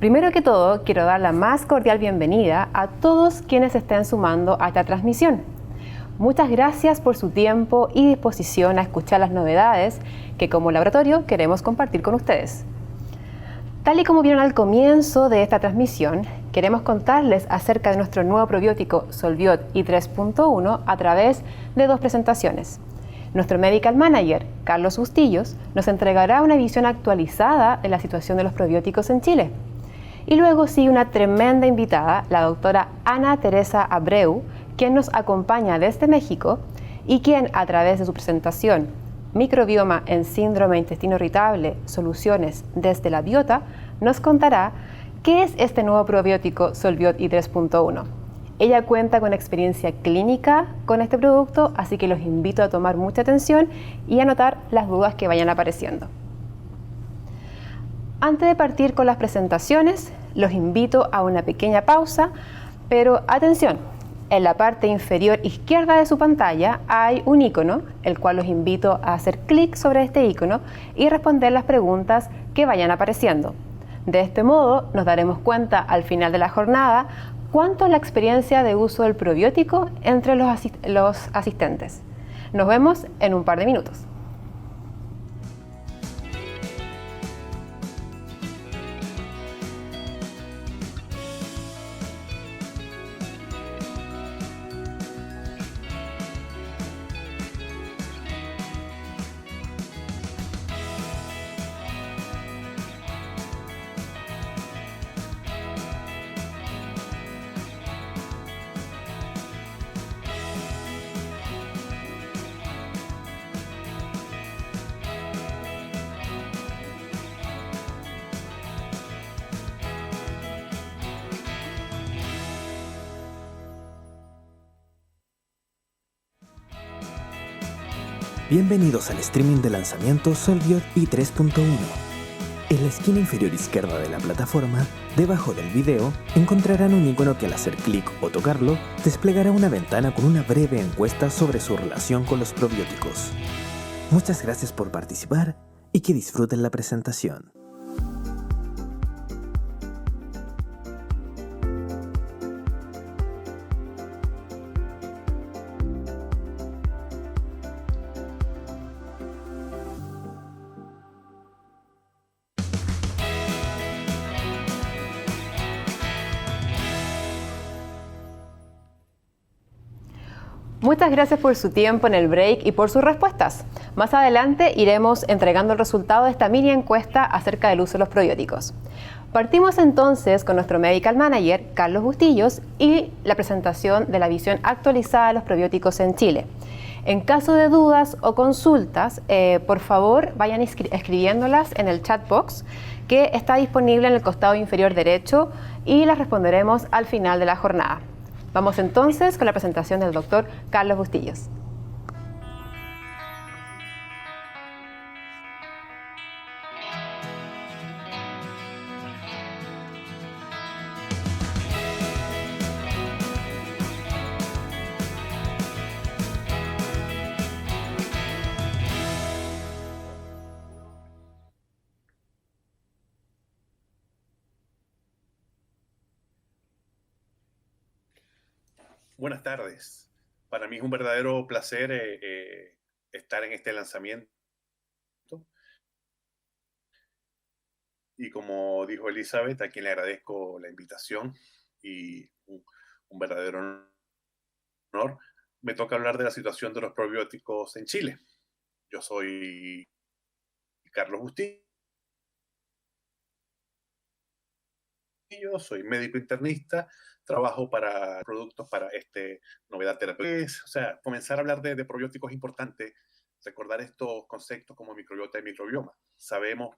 Primero que todo, quiero dar la más cordial bienvenida a todos quienes estén sumando a esta transmisión. Muchas gracias por su tiempo y disposición a escuchar las novedades que como laboratorio queremos compartir con ustedes. Tal y como vieron al comienzo de esta transmisión, queremos contarles acerca de nuestro nuevo probiótico Solbiot i3.1 a través de dos presentaciones. Nuestro Medical Manager, Carlos Bustillos, nos entregará una visión actualizada de la situación de los probióticos en Chile. Y luego sigue una tremenda invitada, la doctora Ana Teresa Abreu, quien nos acompaña desde México y quien, a través de su presentación Microbioma en síndrome de intestino irritable, soluciones desde la biota, nos contará qué es este nuevo probiótico Solbiot i3.1. Ella cuenta con experiencia clínica con este producto, así que los invito a tomar mucha atención y anotar las dudas que vayan apareciendo. Antes de partir con las presentaciones, los invito a una pequeña pausa, pero atención, en la parte inferior izquierda de su pantalla hay un icono, el cual los invito a hacer clic sobre este icono y responder las preguntas que vayan apareciendo. De este modo, nos daremos cuenta al final de la jornada cuánto es la experiencia de uso del probiótico entre los asistentes. Nos vemos en un par de minutos. Bienvenidos al streaming de lanzamiento Solbiot i3.1. En la esquina inferior izquierda de la plataforma, debajo del video, encontrarán un icono que al hacer clic o tocarlo, desplegará una ventana con una breve encuesta sobre su relación con los probióticos. Muchas gracias por participar y que disfruten la presentación. Muchas gracias por su tiempo en el break y por sus respuestas. Más adelante iremos entregando el resultado de esta mini encuesta acerca del uso de los probióticos. Partimos entonces con nuestro Medical Manager, Carlos Bustillos, y la presentación de la visión actualizada de los probióticos en Chile. En caso de dudas o consultas, por favor vayan escribiéndolas en el chat box que está disponible en el costado inferior derecho y las responderemos al final de la jornada. Vamos entonces con la presentación del doctor Carlos Bustillos. Buenas tardes. Para mí es un verdadero placer estar en este lanzamiento. Y como dijo Elizabeth, a quien le agradezco la invitación y un verdadero honor, me toca hablar de la situación de los probióticos en Chile. Yo soy Carlos Bustillo, soy médico internista, trabajo para productos para novedad terapéutica. O sea, comenzar a hablar de probióticos es importante, recordar estos conceptos como microbiota y microbioma. Sabemos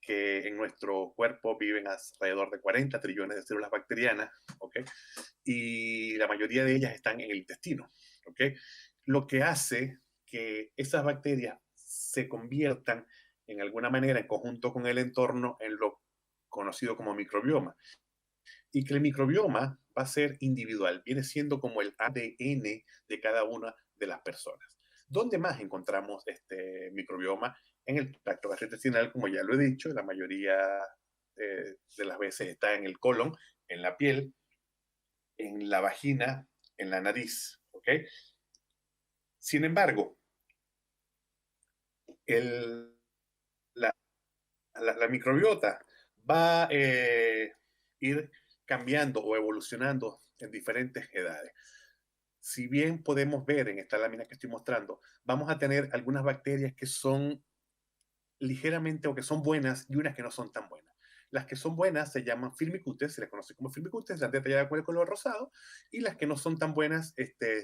que en nuestro cuerpo viven alrededor de 40 trillones de células bacterianas, ¿ok? Y la mayoría de ellas están en el intestino, ¿ok? Lo que hace que esas bacterias se conviertan en alguna manera en conjunto con el entorno en lo conocido como microbioma. Y que el microbioma va a ser individual, viene siendo como el ADN de cada una de las personas. ¿Dónde más encontramos este microbioma? En el tracto gastrointestinal, como ya lo he dicho, la mayoría de las veces está en el colon, en la piel, en la vagina, en la nariz, ¿ok? Sin embargo, el, la microbiota va a ir cambiando o evolucionando en diferentes edades. Si bien podemos ver en esta lámina que estoy mostrando, vamos a tener algunas bacterias que son ligeramente o que son buenas y unas que no son tan buenas. Las que son buenas se llaman firmicutes, se les conoce como firmicutes, las detalladas con el color rosado, y las que no son tan buenas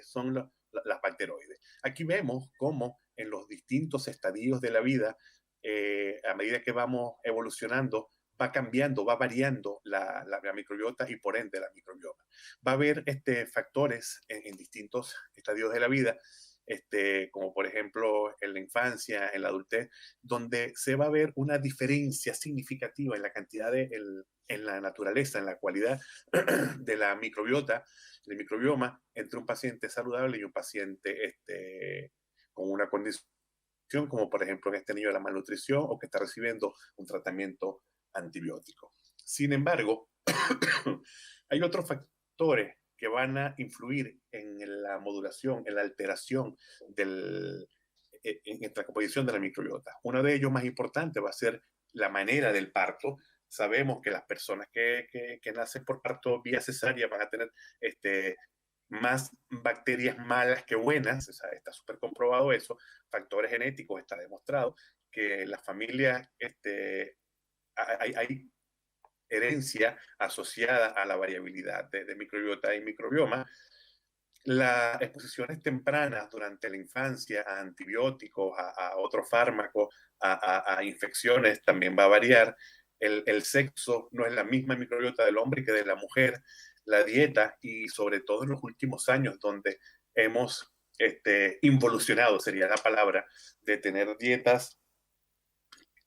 son las bacteroides. Aquí vemos cómo en los distintos estadios de la vida, a medida que vamos evolucionando, va cambiando, va variando la microbiota y por ende la microbioma. Va a haber factores en distintos estadios de la vida, como por ejemplo en la infancia, en la adultez, donde se va a ver una diferencia significativa en la cantidad en la naturaleza, en la cualidad de la microbiota, del microbioma, entre un paciente saludable y un paciente con una condición, como por ejemplo en este niño de la malnutrición o que está recibiendo un tratamiento antibiótico. Sin embargo, hay otros factores que van a influir en la modulación, en la alteración en la composición de la microbiota. Uno de ellos más importante va a ser la manera del parto. Sabemos que las personas que nacen por parto vía cesárea van a tener más bacterias malas que buenas, o sea, está súper comprobado eso, factores genéticos, está demostrado que las familias, hay herencia asociada a la variabilidad de microbiota y microbioma. Las exposiciones tempranas durante la infancia a antibióticos, a otros fármacos, a infecciones también va a variar. El sexo no es la misma microbiota del hombre que de la mujer. La dieta y sobre todo en los últimos años donde hemos involucionado, sería la palabra, de tener dietas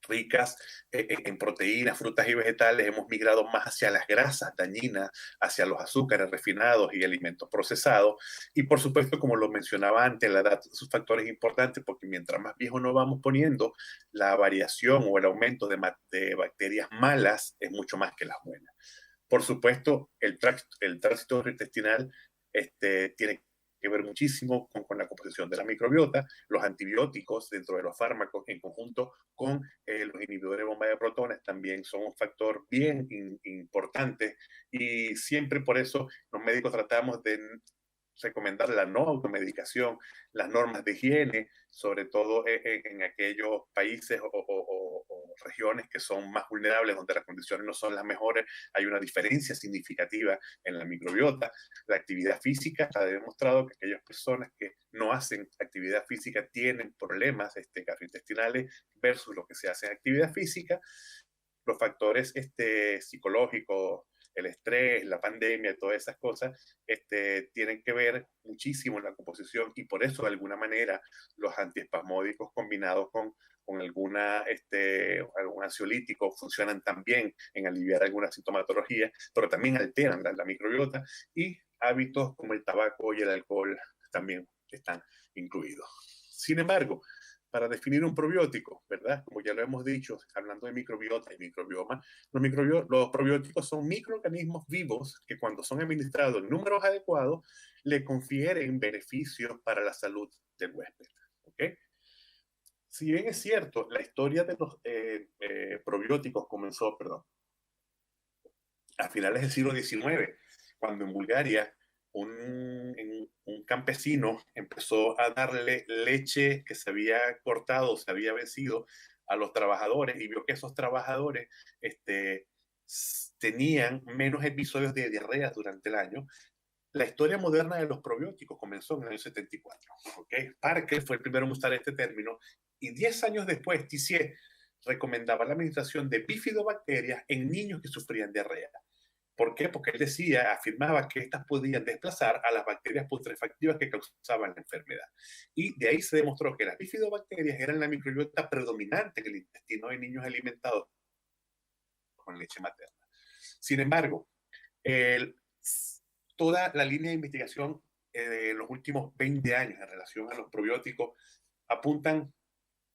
ricas en proteínas, frutas y vegetales, hemos migrado más hacia las grasas dañinas, hacia los azúcares refinados y alimentos procesados. Y por supuesto, como lo mencionaba antes, la edad es un factor importante porque mientras más viejos nos vamos poniendo, la variación o el aumento de bacterias malas es mucho más que las buenas. Por supuesto, el tránsito intestinal tiene que ver muchísimo con la composición de la microbiota, los antibióticos dentro de los fármacos en conjunto con los inhibidores de bomba de protones también son un factor bien importante y siempre por eso los médicos tratamos de recomendar la no automedicación, las normas de higiene, sobre todo en aquellos países o regiones que son más vulnerables, donde las condiciones no son las mejores, hay una diferencia significativa en la microbiota. La actividad física ha demostrado que aquellas personas que no hacen actividad física tienen problemas gastrointestinales versus los que se hacen actividad física. Los factores psicológicos, el estrés, la pandemia, todas esas cosas, tienen que ver muchísimo en la composición y por eso de alguna manera los antiespasmódicos combinados con algún ansiolítico funcionan también en aliviar alguna sintomatología, pero también alteran la microbiota y hábitos como el tabaco y el alcohol también están incluidos. Sin embargo, para definir un probiótico, ¿verdad? Como ya lo hemos dicho, hablando de microbiota y microbioma, los probióticos son microorganismos vivos que cuando son administrados en números adecuados, le confieren beneficios para la salud del huésped, ¿ok? Si bien es cierto, la historia de los probióticos comenzó, a finales del siglo XIX, cuando en Bulgaria un campesino empezó a darle leche que se había cortado, se había vencido a los trabajadores y vio que esos trabajadores tenían menos episodios de diarrea durante el año. La historia moderna de los probióticos comenzó en el año 74. ¿Okay? Parker fue el primero en usar este término y 10 años después, Tissier recomendaba la administración de bifidobacterias en niños que sufrían diarrea. ¿Por qué? Porque él afirmaba que estas podían desplazar a las bacterias putrefactivas que causaban la enfermedad. Y de ahí se demostró que las bifidobacterias eran la microbiota predominante en el intestino de niños alimentados con leche materna. Sin embargo, toda la línea de investigación en los últimos 20 años en relación a los probióticos apuntan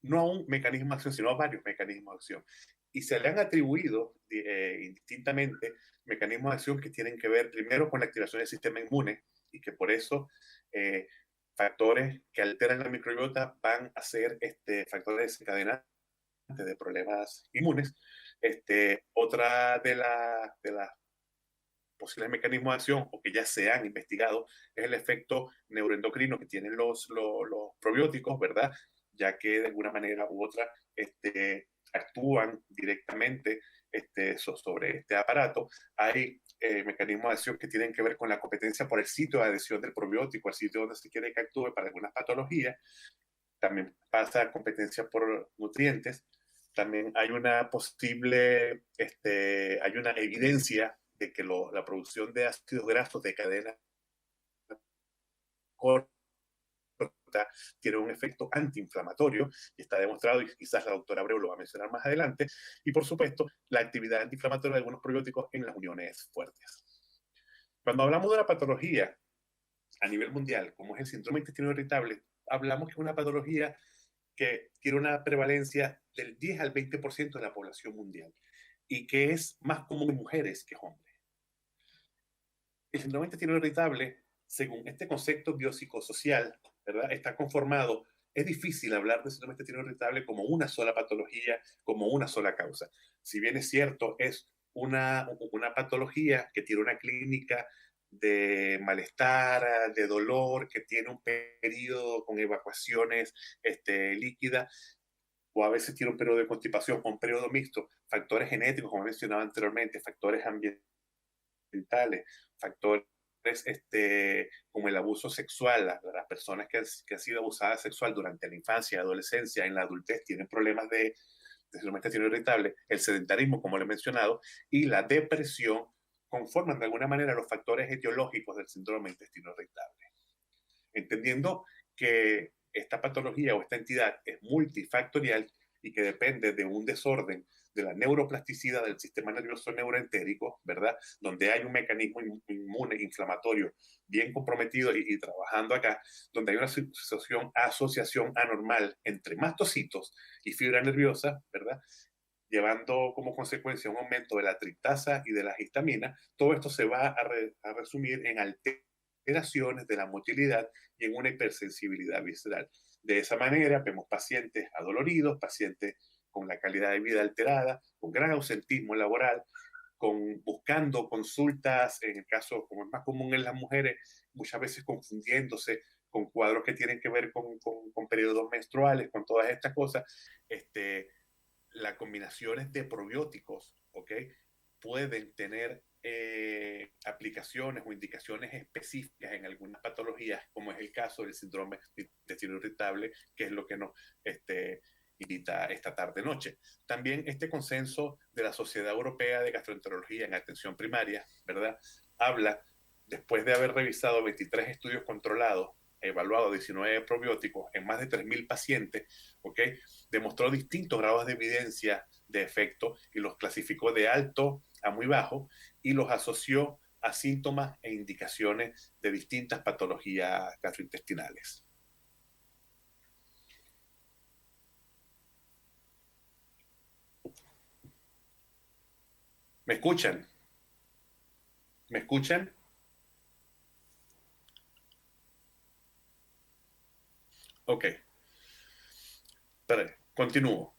no a un mecanismo de acción, sino a varios mecanismos de acción. y se le han atribuido indistintamente mecanismos de acción que tienen que ver primero con la activación del sistema inmune y que por eso factores que alteran la microbiota van a ser factores desencadenantes de problemas inmunes. Otra de las posibles mecanismos de acción o que ya se han investigado es el efecto neuroendocrino que tienen los probióticos, ¿verdad? Ya que de alguna manera u otra actúan directamente sobre este aparato. Hay mecanismos de acción que tienen que ver con la competencia por el sitio de adhesión del probiótico, el sitio donde se quiere que actúe para algunas patologías. También pasa competencia por nutrientes. También hay una posible, hay una evidencia de que la producción de ácidos grasos de cadena corta tiene un efecto antiinflamatorio y está demostrado, y quizás la doctora Abreu lo va a mencionar más adelante, y por supuesto la actividad antiinflamatoria de algunos probióticos en las uniones fuertes. Cuando hablamos de la patología a nivel mundial, como es el síndrome intestino irritable, hablamos que es una patología que tiene una prevalencia del 10 al 20% de la población mundial y que es más común en mujeres que hombres. El síndrome intestino irritable, según este concepto biopsicosocial, ¿verdad?, está conformado. Es difícil hablar de síndrome intestino irritable como una sola patología, como una sola causa. Si bien es cierto, es una patología que tiene una clínica de malestar, de dolor, que tiene un periodo con evacuaciones líquidas, o a veces tiene un periodo de constipación o un periodo mixto, factores genéticos, como mencionaba anteriormente, factores ambientales, factores como el abuso sexual, las personas que han sido abusadas sexual durante la infancia, adolescencia, en la adultez, tienen problemas de síndrome intestino irritable, el sedentarismo, como lo he mencionado, y la depresión conforman de alguna manera los factores etiológicos del síndrome intestino irritable. Entendiendo que esta patología o esta entidad es multifactorial y que depende de un desorden de la neuroplasticidad del sistema nervioso neuroentérico, ¿verdad? Donde hay un mecanismo inmune, inflamatorio, bien comprometido y trabajando acá, donde hay una asociación anormal entre mastocitos y fibra nerviosa, ¿verdad?, llevando como consecuencia un aumento de la triptasa y de la histamina. Todo esto se va a resumir en alteraciones de la motilidad y en una hipersensibilidad visceral. De esa manera vemos pacientes adoloridos, pacientes con la calidad de vida alterada, con gran ausentismo laboral, buscando consultas, en el caso como es más común en las mujeres, muchas veces confundiéndose con cuadros que tienen que ver con periodos menstruales, con todas estas cosas. Las combinaciones de probióticos, ¿ok?, pueden tener aplicaciones o indicaciones específicas en algunas patologías, como es el caso del síndrome intestino irritable, que es lo que nos invita esta tarde-noche. También este consenso de la Sociedad Europea de Gastroenterología en Atención Primaria, ¿verdad?, habla, después de haber revisado 23 estudios controlados, evaluado 19 probióticos en más de 3.000 pacientes, ¿ok?, demostró distintos grados de evidencia de efecto y los clasificó de alto a muy bajo y los asoció a síntomas e indicaciones de distintas patologías gastrointestinales. ¿Me escuchan? ¿Me escuchan? Ok. Pero, continúo.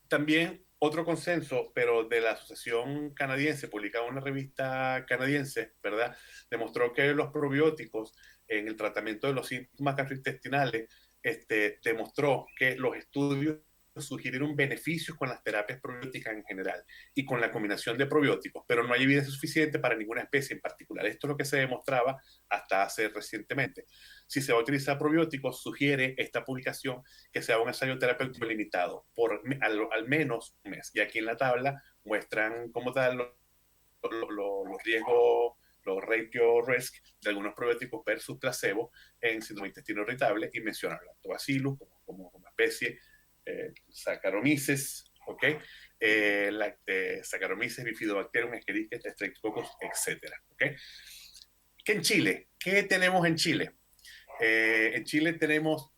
También otro consenso, pero de la Asociación Canadiense, publicado en una revista canadiense, ¿verdad?, demostró que los probióticos en el tratamiento de los síntomas gastrointestinales, demostró que los estudios sugirieron beneficios con las terapias probióticas en general y con la combinación de probióticos, pero no hay evidencia suficiente para ninguna especie en particular. Esto es lo que se demostraba hasta hace recientemente. Si se va a utilizar probióticos, sugiere esta publicación que sea un ensayo terapéutico limitado por al menos un mes. Y aquí en la tabla muestran como tal los riesgos, los ratio risk de algunos probióticos versus placebo en síndrome intestino irritable, y mencionan lactobacillus como especie, Saccharomyces, ¿ok?, Saccharomyces bifidobacterium, Escherichia, Streptococcus, etc. ¿Ok? ¿Qué en Chile? ¿Qué tenemos en Chile? En Chile tenemos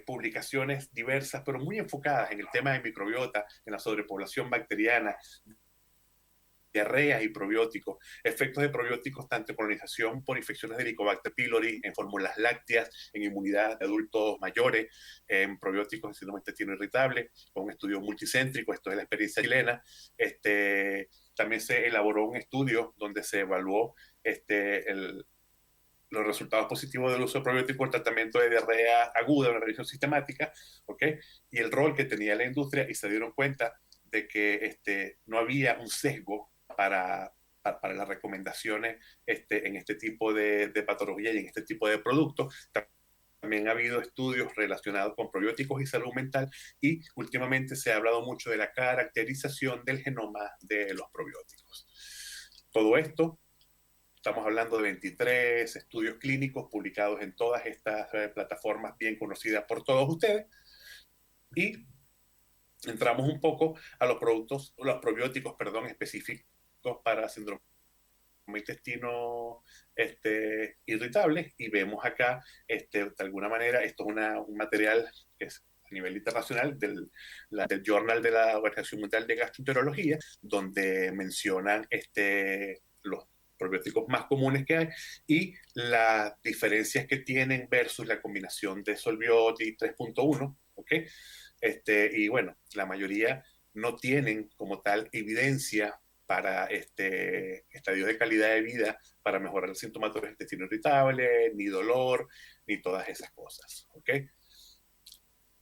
publicaciones diversas, pero muy enfocadas en el tema de microbiota, en la sobrepoblación bacteriana, diarreas y probióticos, efectos de probióticos tanto en colonización por infecciones de Helicobacter pylori, en fórmulas lácteas, en inmunidad de adultos mayores, en probióticos en síndrome de intestino irritable, con un estudio multicéntrico, esto es la experiencia chilena. También se elaboró un estudio donde se evaluó los resultados positivos del uso de probióticos en el tratamiento de diarrea aguda, una revisión sistemática, ¿ok? Y el rol que tenía la industria, y se dieron cuenta de que no había un sesgo para las recomendaciones en este tipo de patología y en este tipo de productos. También ha habido estudios relacionados con probióticos y salud mental, y últimamente se ha hablado mucho de la caracterización del genoma de los probióticos. Todo esto, estamos hablando de 23 estudios clínicos publicados en todas estas plataformas bien conocidas por todos ustedes, y entramos un poco a los probióticos, específicos para síndrome de intestino irritable, y vemos acá, de alguna manera, esto es un material que es a nivel internacional del Journal de la Organización Mundial de Gastroenterología, donde mencionan los probióticos más comunes que hay y las diferencias que tienen versus la combinación de Solbioti 3.1, ¿ok? Y bueno, la mayoría no tienen como tal evidencia para estadios de calidad de vida para mejorar el sintomatología del intestino irritable, ni dolor, ni todas esas cosas, ¿ok?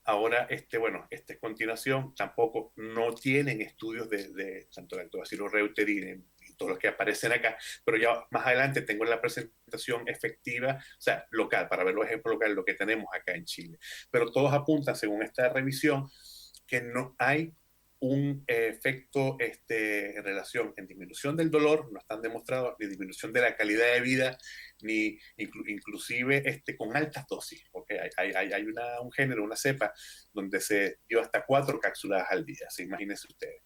Ahora, a continuación, tampoco no tienen estudios de tanto lactobacillus reuteri y todos los que aparecen acá, pero ya más adelante tengo la presentación efectiva, o sea, local, para ver los ejemplos locales, lo que tenemos acá en Chile. Pero todos apuntan, según esta revisión, que no hay un efecto en relación en disminución del dolor, no están demostrados, ni disminución de la calidad de vida, ni inclusive con altas dosis, porque hay un género, una cepa, donde se dio hasta 4 cápsulas al día, ¿sí? Imagínense ustedes.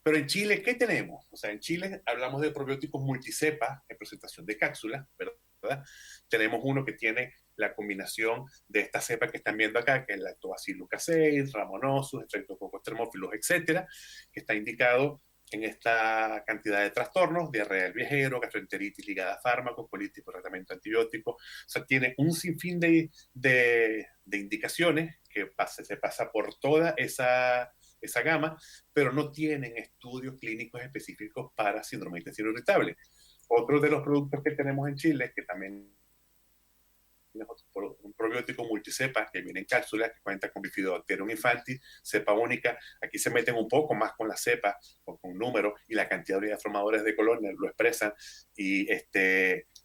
Pero en Chile, ¿qué tenemos? O sea, en Chile hablamos de probióticos multicepa en presentación de cápsulas, ¿verdad? Tenemos uno que tiene la combinación de esta cepa que están viendo acá, que es Lactobacillus casei, Rhamnosus, Streptococcus thermophilus, etcétera, que está indicado en esta cantidad de trastornos: diarrea del viajero, gastroenteritis ligada a fármacos, colitis por tratamiento antibiótico. O sea, tiene un sinfín de indicaciones que se pasa por toda esa gama, pero no tienen estudios clínicos específicos para síndrome de intestino irritable. Otro de los productos que tenemos en Chile, que también un probiótico multicepa que viene en cápsulas, que cuenta con Bifidobacterium infantis, cepa única. Aquí se meten un poco más con la cepa, con números, y la cantidad de unidades formadoras de colonia lo expresan, y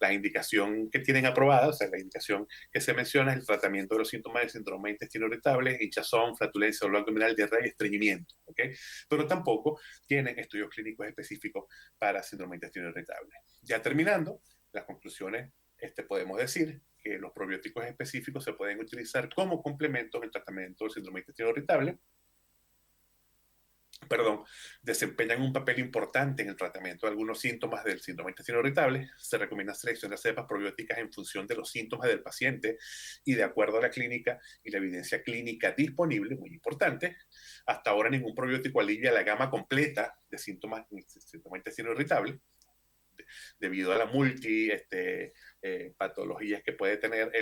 la indicación que tienen aprobada, o sea, la indicación que se menciona es el tratamiento de los síntomas de síndrome de intestino irritable: hinchazón, flatulencia, dolor abdominal, diarrea y estreñimiento, ¿ok? Pero tampoco tienen estudios clínicos específicos para síndrome de intestino irritable. Ya terminando, las conclusiones, podemos decir que los probióticos específicos se pueden utilizar como complemento en el tratamiento del síndrome de intestino irritable. Desempeñan un papel importante en el tratamiento de algunos síntomas del síndrome de intestino irritable. Se recomienda seleccionar cepas probióticas en función de los síntomas del paciente y de acuerdo a la clínica y la evidencia clínica disponible, muy importante. Hasta ahora ningún probiótico alivia la gama completa de síntomas del síndrome de intestino irritable, debido a la patologías que puede tener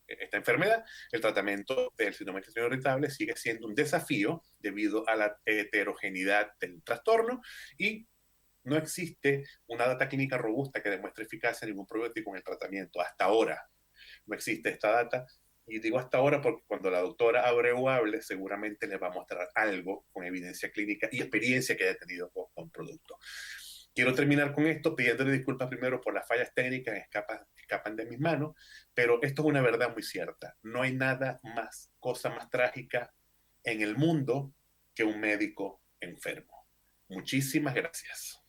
esta enfermedad. El tratamiento del síndrome de intestino irritable sigue siendo un desafío debido a la heterogeneidad del trastorno, y no existe una data clínica robusta que demuestre eficacia en ningún probiótico en el tratamiento. Hasta ahora no existe esta data, y digo hasta ahora porque cuando la doctora Abreu hable, seguramente les va a mostrar algo con evidencia clínica y experiencia que haya tenido con productos. Quiero terminar con esto pidiéndole disculpas primero por las fallas técnicas que escapan de mis manos, pero esto es una verdad muy cierta. No hay cosa más trágica en el mundo que un médico enfermo. Muchísimas gracias.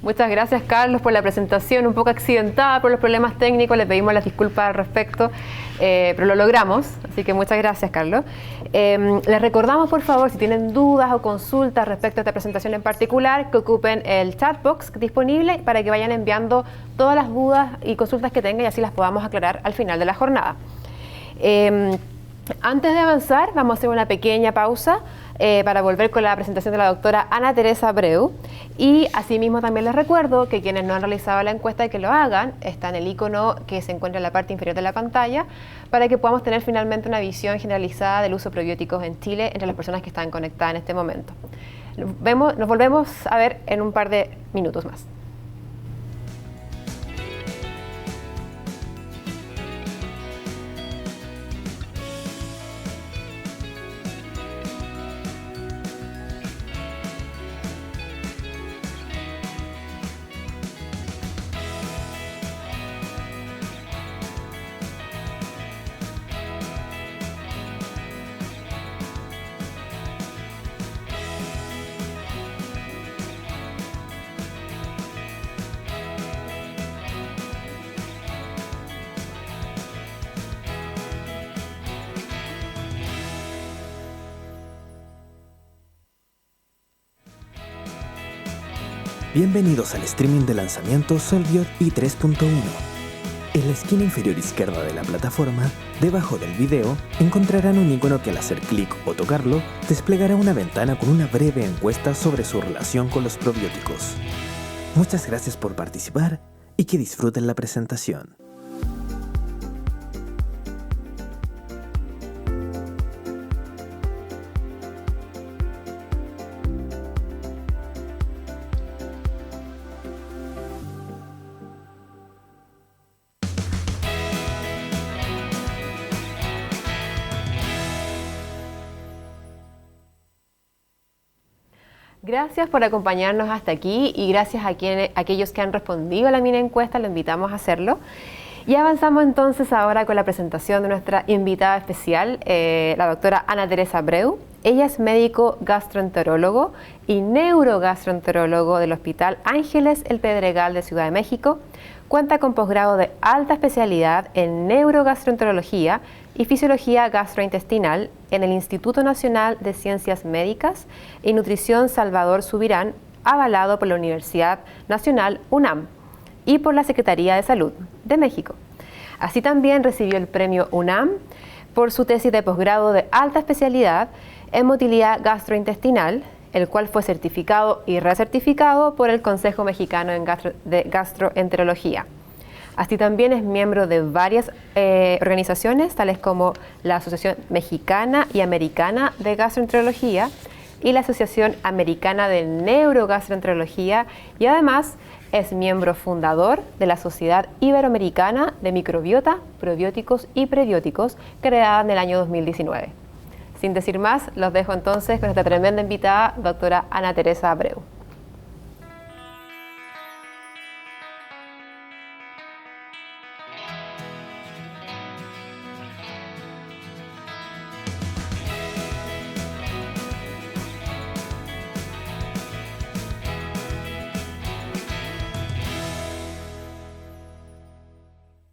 Muchas gracias, Carlos, por la presentación, un poco accidentada por los problemas técnicos, le pedimos las disculpas al respecto, pero lo logramos, así que muchas gracias, Carlos. Les recordamos, por favor, si tienen dudas o consultas respecto a esta presentación en particular, que ocupen el chat box disponible para que vayan enviando todas las dudas y consultas que tengan y así las podamos aclarar al final de la jornada. Antes de avanzar, vamos a hacer una pequeña pausa para volver con la presentación de la doctora Ana Teresa Abreu. Y asimismo también les recuerdo que quienes no han realizado la encuesta y que lo hagan, está en el icono que se encuentra en la parte inferior de la pantalla, para que podamos tener finalmente una visión generalizada del uso de probióticos en Chile entre las personas que están conectadas en este momento. Nos volvemos a ver en un par de minutos más. Bienvenidos al streaming de lanzamiento Solvior i3.1. En la esquina inferior izquierda de la plataforma, debajo del video, encontrarán un icono que al hacer clic o tocarlo, desplegará una ventana con una breve encuesta sobre su relación con los probióticos. Muchas gracias por participar y que disfruten la presentación. Gracias por acompañarnos hasta aquí y gracias a aquellos que han respondido a la mini encuesta, lo invitamos a hacerlo. Y avanzamos entonces ahora con la presentación de nuestra invitada especial, la doctora Ana Teresa Abreu. Ella es médico gastroenterólogo y neurogastroenterólogo del Hospital Ángeles El Pedregal de Ciudad de México. Cuenta con posgrado de alta especialidad en neurogastroenterología y fisiología gastrointestinal en el Instituto Nacional de Ciencias Médicas y Nutrición Salvador Subirán, avalado por la Universidad Nacional UNAM y por la Secretaría de Salud de México. Así también recibió el premio UNAM por su tesis de posgrado de alta especialidad en motilidad gastrointestinal, el cual fue certificado y recertificado por el Consejo Mexicano de Gastroenterología. Así también es miembro de varias organizaciones, tales como la Asociación Mexicana y Americana de Gastroenterología y la Asociación Americana de Neurogastroenterología, y además es miembro fundador de la Sociedad Iberoamericana de Microbiota, Probióticos y Prebióticos, creada en el año 2019. Sin decir más, los dejo entonces con nuestra tremenda invitada, doctora Ana Teresa Abreu.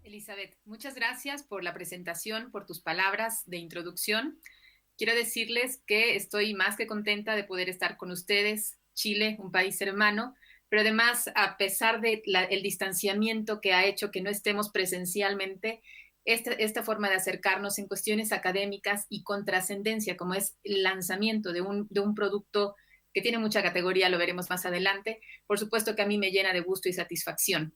Elizabeth, muchas gracias por la presentación, por tus palabras de introducción. Quiero decirles que estoy más que contenta de poder estar con ustedes, Chile, un país hermano, pero además, a pesar de el distanciamiento que ha hecho que no estemos presencialmente, esta forma de acercarnos en cuestiones académicas y con trascendencia, como es el lanzamiento de un producto que tiene mucha categoría, lo veremos más adelante, por supuesto que a mí me llena de gusto y satisfacción.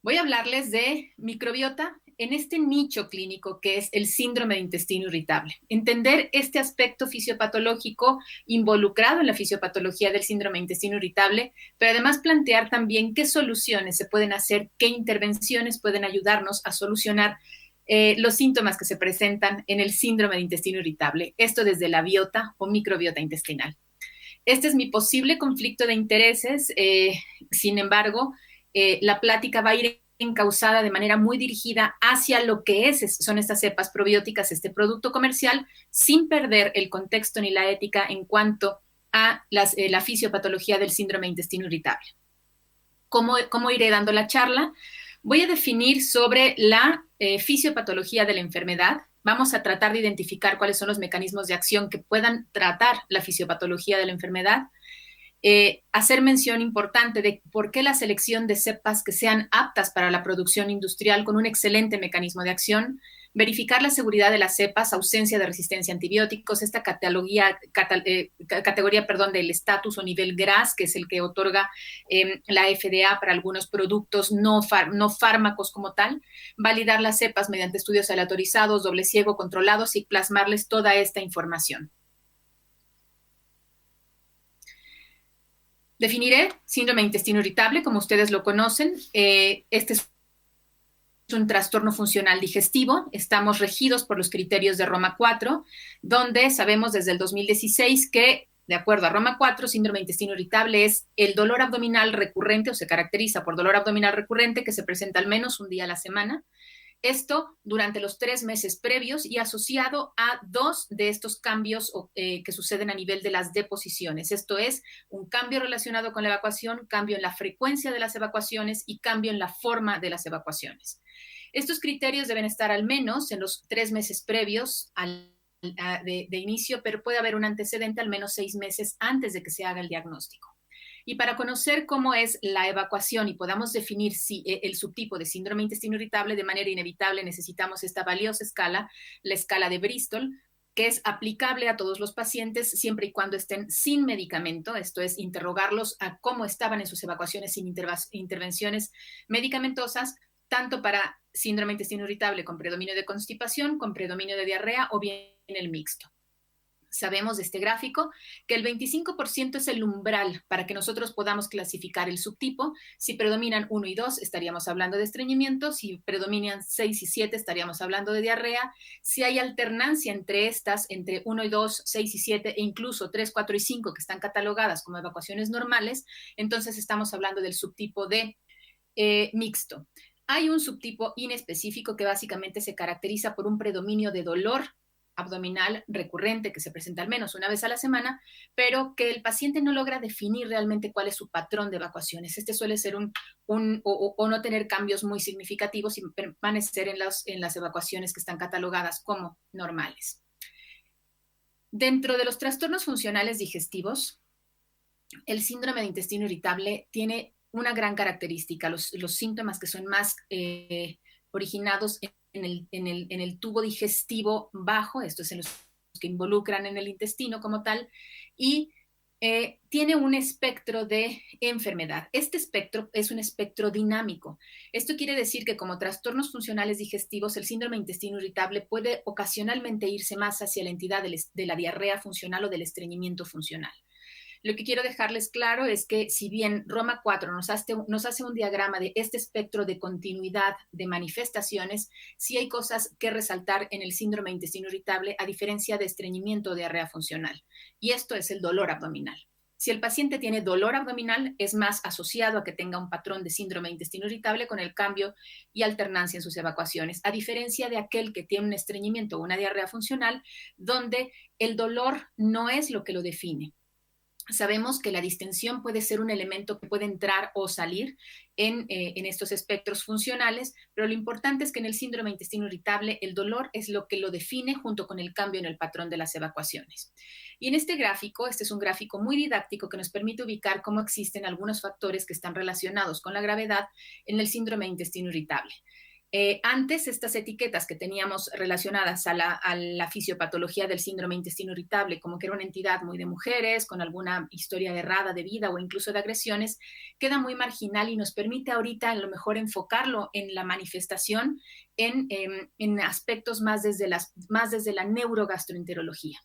Voy a hablarles de microbiota en este nicho clínico que es el síndrome de intestino irritable. Entender este aspecto fisiopatológico involucrado en la fisiopatología del síndrome de intestino irritable, pero además plantear también qué soluciones se pueden hacer, qué intervenciones pueden ayudarnos a solucionar los síntomas que se presentan en el síndrome de intestino irritable. Esto desde la biota o microbiota intestinal. Este es mi posible conflicto de intereses, sin embargo, la plática va a ir encauzada de manera muy dirigida hacia lo que son estas cepas probióticas, este producto comercial, sin perder el contexto ni la ética en cuanto a la fisiopatología del síndrome de intestino irritable. ¿Cómo iré dando la charla? Voy a definir sobre la fisiopatología de la enfermedad. Vamos a tratar de identificar cuáles son los mecanismos de acción que puedan tratar la fisiopatología de la enfermedad. Hacer mención importante de por qué la selección de cepas que sean aptas para la producción industrial con un excelente mecanismo de acción, verificar la seguridad de las cepas, ausencia de resistencia a antibióticos, esta categoría del estatus o nivel GRAS, que es el que otorga la FDA para algunos productos no fármacos como tal, validar las cepas mediante estudios aleatorizados, doble ciego, controlados y plasmarles toda esta información. Definiré síndrome de intestino irritable, como ustedes lo conocen. Este es un trastorno funcional digestivo. Estamos regidos por los criterios de Roma 4, donde sabemos desde el 2016 que, de acuerdo a Roma 4, síndrome de intestino irritable es el dolor abdominal recurrente, o se caracteriza por dolor abdominal recurrente que se presenta al menos un día a la semana. Esto durante los 3 meses previos y asociado a 2 de estos cambios que suceden a nivel de las deposiciones. Esto es un cambio relacionado con la evacuación, cambio en la frecuencia de las evacuaciones y cambio en la forma de las evacuaciones. Estos criterios deben estar al menos en los 3 meses previos de inicio, pero puede haber un antecedente al menos 6 meses antes de que se haga el diagnóstico. Y para conocer cómo es la evacuación y podamos definir si el subtipo de síndrome de intestino irritable, de manera inevitable necesitamos esta valiosa escala, la escala de Bristol, que es aplicable a todos los pacientes siempre y cuando estén sin medicamento, esto es, interrogarlos a cómo estaban en sus evacuaciones sin intervenciones medicamentosas, tanto para síndrome de intestino irritable con predominio de constipación, con predominio de diarrea o bien el mixto. Sabemos de este gráfico que el 25% es el umbral para que nosotros podamos clasificar el subtipo. Si predominan 1 y 2, estaríamos hablando de estreñimiento. Si predominan 6 y 7, estaríamos hablando de diarrea. Si hay alternancia entre estas, entre 1 y 2, 6 y 7, e incluso 3, 4 y 5, que están catalogadas como evacuaciones normales, entonces estamos hablando del subtipo de mixto. Hay un subtipo inespecífico que básicamente se caracteriza por un predominio de dolor abdominal recurrente que se presenta al menos una vez a la semana, pero que el paciente no logra definir realmente cuál es su patrón de evacuaciones. Este suele ser o no tener cambios muy significativos y permanecer en las evacuaciones que están catalogadas como normales. Dentro de los trastornos funcionales digestivos, el síndrome de intestino irritable tiene una gran característica, los síntomas que son más originados en el tubo digestivo bajo, esto es en los que involucran en el intestino como tal, y tiene un espectro de enfermedad. Este espectro es un espectro dinámico. Esto quiere decir que como trastornos funcionales digestivos, el síndrome de intestino irritable puede ocasionalmente irse más hacia la entidad de la diarrea funcional o del estreñimiento funcional. Lo que quiero dejarles claro es que si bien Roma 4 nos hace un diagrama de este espectro de continuidad de manifestaciones, sí hay cosas que resaltar en el síndrome de intestino irritable a diferencia de estreñimiento o diarrea funcional. Y esto es el dolor abdominal. Si el paciente tiene dolor abdominal, es más asociado a que tenga un patrón de síndrome de intestino irritable con el cambio y alternancia en sus evacuaciones, a diferencia de aquel que tiene un estreñimiento o una diarrea funcional, donde el dolor no es lo que lo define. Sabemos que la distensión puede ser un elemento que puede entrar o salir en estos espectros funcionales, pero lo importante es que en el síndrome de intestino irritable el dolor es lo que lo define junto con el cambio en el patrón de las evacuaciones. Y en este gráfico, este es un gráfico muy didáctico que nos permite ubicar cómo existen algunos factores que están relacionados con la gravedad en el síndrome de intestino irritable. Antes, estas etiquetas que teníamos relacionadas a la fisiopatología del síndrome de intestino irritable, como que era una entidad muy de mujeres, con alguna historia errada de vida o incluso de agresiones, queda muy marginal y nos permite ahorita a lo mejor enfocarlo en la manifestación en aspectos más desde la neurogastroenterología.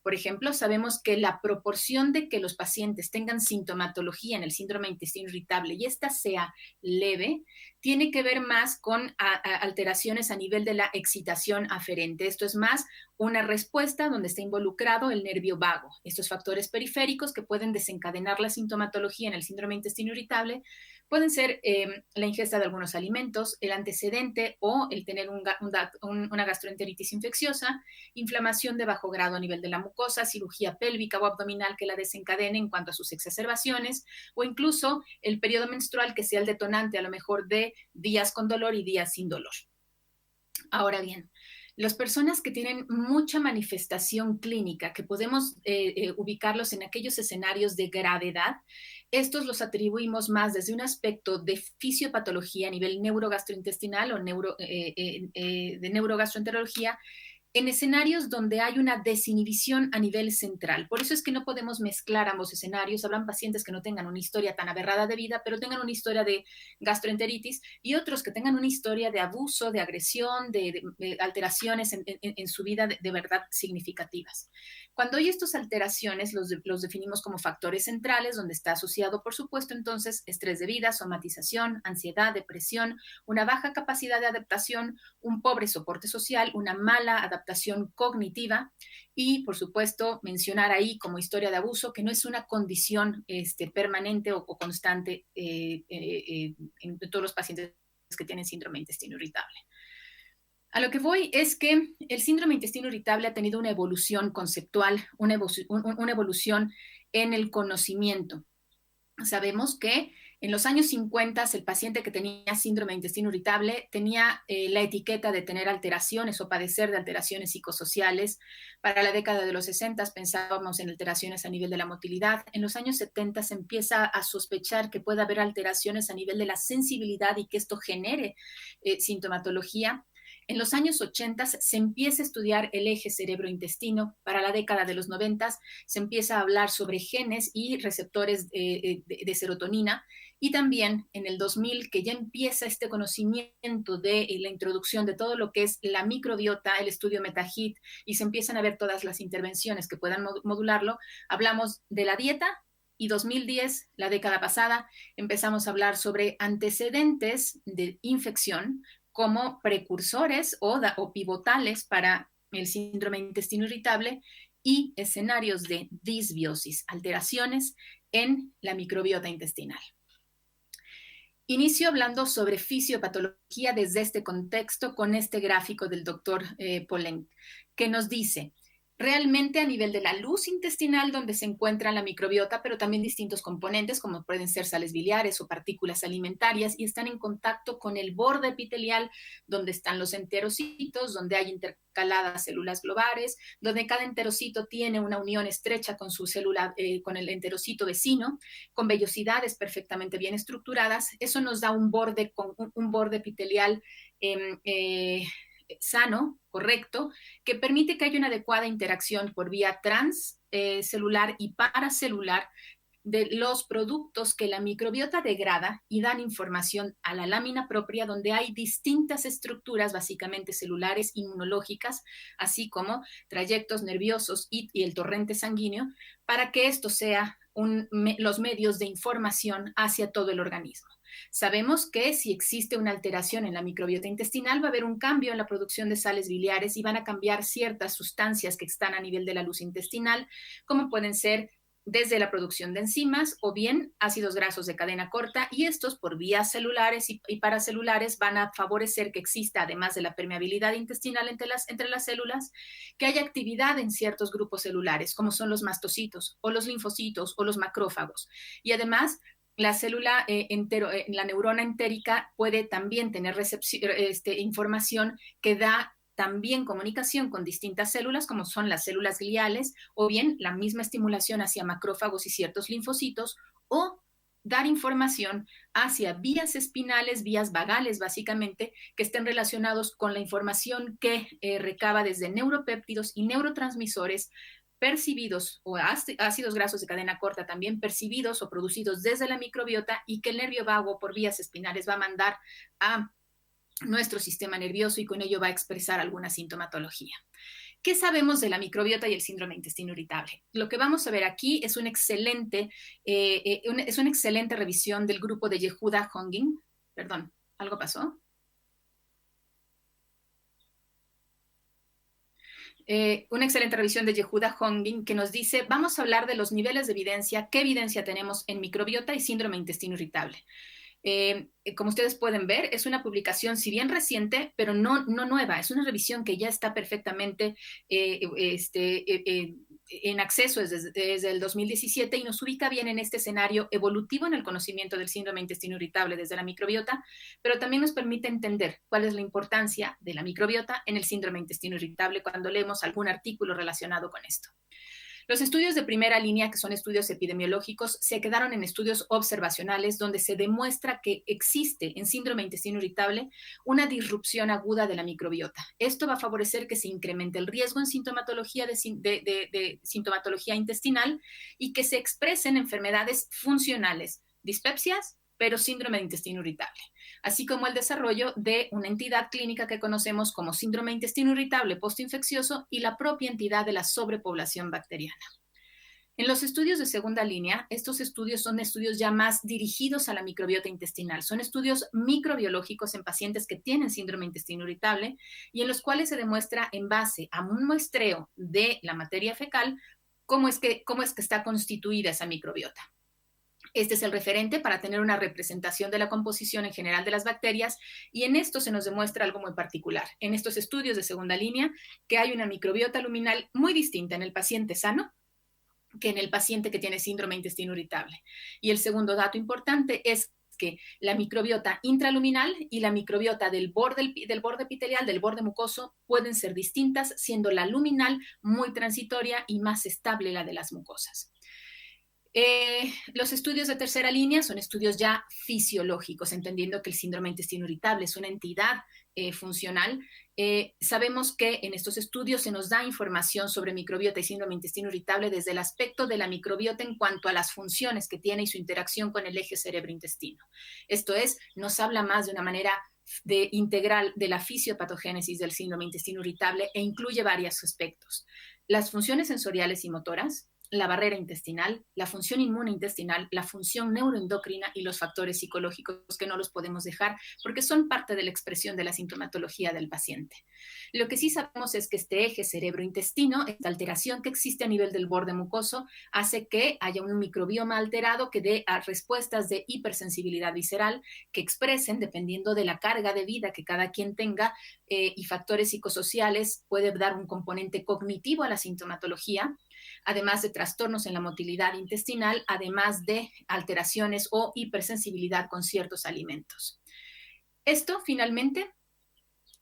Por ejemplo, sabemos que la proporción de que los pacientes tengan sintomatología en el síndrome de intestino irritable y esta sea leve, tiene que ver más con alteraciones a nivel de la excitación aferente. Esto es más una respuesta donde está involucrado el nervio vago. Estos factores periféricos que pueden desencadenar la sintomatología en el síndrome de intestino irritable Pueden ser la ingesta de algunos alimentos, el antecedente o el tener una gastroenteritis infecciosa, inflamación de bajo grado a nivel de la mucosa, cirugía pélvica o abdominal que la desencadene en cuanto a sus exacerbaciones, o incluso el periodo menstrual que sea el detonante a lo mejor de días con dolor y días sin dolor. Ahora bien, las personas que tienen mucha manifestación clínica, que podemos ubicarlos en aquellos escenarios de gravedad, estos los atribuimos más desde un aspecto de fisiopatología a nivel neurogastrointestinal o de neurogastroenterología, en escenarios donde hay una desinhibición a nivel central. Por eso es que no podemos mezclar ambos escenarios. Habrán pacientes que no tengan una historia tan aberrada de vida, pero tengan una historia de gastroenteritis, y otros que tengan una historia de abuso, de agresión, de alteraciones en su vida de verdad significativas. Cuando hay estas alteraciones, los definimos como factores centrales, donde está asociado, por supuesto, entonces, estrés de vida, somatización, ansiedad, depresión, una baja capacidad de adaptación, un pobre soporte social, una mala adaptación cognitiva y, por supuesto, mencionar ahí como historia de abuso que no es una condición permanente o constante en todos los pacientes que tienen síndrome de intestino irritable. A lo que voy es que el síndrome de intestino irritable ha tenido una evolución conceptual, una evolución en el conocimiento. Sabemos que en los años 50 el paciente que tenía síndrome de intestino irritable tenía la etiqueta de tener alteraciones o padecer de alteraciones psicosociales. Para la década de los 60 pensábamos en alteraciones a nivel de la motilidad. En los años 70 se empieza a sospechar que puede haber alteraciones a nivel de la sensibilidad y que esto genere sintomatología. En los años 80 se empieza a estudiar el eje cerebro-intestino. Para la década de los 90 se empieza a hablar sobre genes y receptores de serotonina. Y también en el 2000, que ya empieza este conocimiento de la introducción de todo lo que es la microbiota, el estudio MetaHit, y se empiezan a ver todas las intervenciones que puedan modularlo. Hablamos de la dieta. Y 2010, la década pasada, empezamos a hablar sobre antecedentes de infección como precursores o pivotales para el síndrome de intestino irritable y escenarios de disbiosis, alteraciones en la microbiota intestinal. Inicio hablando sobre fisiopatología desde este contexto con este gráfico del doctor Pollen, que nos dice realmente a nivel de la luz intestinal donde se encuentra la microbiota, pero también distintos componentes como pueden ser sales biliares o partículas alimentarias, y están en contacto con el borde epitelial donde están los enterocitos, donde hay intercaladas células globales, donde cada enterocito tiene una unión estrecha con su célula, con el enterocito vecino, con vellosidades perfectamente bien estructuradas. Eso nos da un borde epitelial sano, correcto, que permite que haya una adecuada interacción por vía transcelular y paracelular de los productos que la microbiota degrada y dan información a la lámina propia, donde hay distintas estructuras básicamente celulares, inmunológicas, así como trayectos nerviosos y el torrente sanguíneo, para que esto sea los medios de información hacia todo el organismo. Sabemos que si existe una alteración en la microbiota intestinal va a haber un cambio en la producción de sales biliares y van a cambiar ciertas sustancias que están a nivel de la luz intestinal, como pueden ser desde la producción de enzimas o bien ácidos grasos de cadena corta, y estos por vías celulares y paracelulares van a favorecer que exista, además de la permeabilidad intestinal entre las células, que haya actividad en ciertos grupos celulares, como son los mastocitos o los linfocitos o los macrófagos. Y además, la célula la neurona entérica puede también tener información que da también comunicación con distintas células, como son las células gliales, o bien la misma estimulación hacia macrófagos y ciertos linfocitos, o dar información hacia vías espinales, vías vagales, básicamente, que estén relacionados con la información que recaba desde neuropéptidos y neurotransmisores percibidos, o ácidos grasos de cadena corta también percibidos o producidos desde la microbiota, y que el nervio vago por vías espinales va a mandar a nuestro sistema nervioso y con ello va a expresar alguna sintomatología. ¿Qué sabemos de la microbiota y el síndrome de intestino irritable? Lo que vamos a ver aquí es una excelente revisión del grupo de Yehuda Hongin. Perdón, ¿algo pasó? Una excelente revisión de Yehuda Hongin que nos dice, vamos a hablar de los niveles de evidencia, qué evidencia tenemos en microbiota y síndrome de intestino irritable. Como ustedes pueden ver, es una publicación, si bien reciente, pero no nueva. Es una revisión que ya está perfectamente en acceso desde el 2017 y nos ubica bien en este escenario evolutivo en el conocimiento del síndrome de intestino irritable desde la microbiota, pero también nos permite entender cuál es la importancia de la microbiota en el síndrome de intestino irritable cuando leemos algún artículo relacionado con esto. Los estudios de primera línea, que son estudios epidemiológicos, se quedaron en estudios observacionales donde se demuestra que existe en síndrome de intestino irritable una disrupción aguda de la microbiota. Esto va a favorecer que se incremente el riesgo en sintomatología de sintomatología intestinal y que se expresen enfermedades funcionales, dispepsias, pero síndrome de intestino irritable, así como el desarrollo de una entidad clínica que conocemos como síndrome de intestino irritable postinfeccioso y la propia entidad de la sobrepoblación bacteriana. En los estudios de segunda línea, estos estudios son estudios ya más dirigidos a la microbiota intestinal. Son estudios microbiológicos en pacientes que tienen síndrome de intestino irritable y en los cuales se demuestra en base a un muestreo de la materia fecal cómo es que está constituida esa microbiota. Este es el referente para tener una representación de la composición en general de las bacterias y en esto se nos demuestra algo muy particular. En estos estudios de segunda línea, que hay una microbiota luminal muy distinta en el paciente sano que en el paciente que tiene síndrome de intestino irritable. Y el segundo dato importante es que la microbiota intraluminal y la microbiota del borde epitelial, del borde mucoso, pueden ser distintas, siendo la luminal muy transitoria y más estable la de las mucosas. Los estudios de tercera línea son estudios ya fisiológicos, entendiendo que el síndrome de intestino irritable es una entidad funcional. Sabemos que en estos estudios se nos da información sobre microbiota y síndrome de intestino irritable desde el aspecto de la microbiota en cuanto a las funciones que tiene y su interacción con el eje cerebro-intestino. Esto es, nos habla más de una manera integral de la fisiopatogénesis del síndrome de intestino irritable e incluye varios aspectos. Las funciones sensoriales y motoras, la barrera intestinal, la función inmune intestinal, la función neuroendocrina y los factores psicológicos que no los podemos dejar porque son parte de la expresión de la sintomatología del paciente. Lo que sí sabemos es que este eje cerebro-intestino, esta alteración que existe a nivel del borde mucoso, hace que haya un microbioma alterado que dé a respuestas de hipersensibilidad visceral que expresen, dependiendo de la carga de vida que cada quien tenga y factores psicosociales, puede dar un componente cognitivo a la sintomatología, además de trastornos en la motilidad intestinal, además de alteraciones o hipersensibilidad con ciertos alimentos. Esto finalmente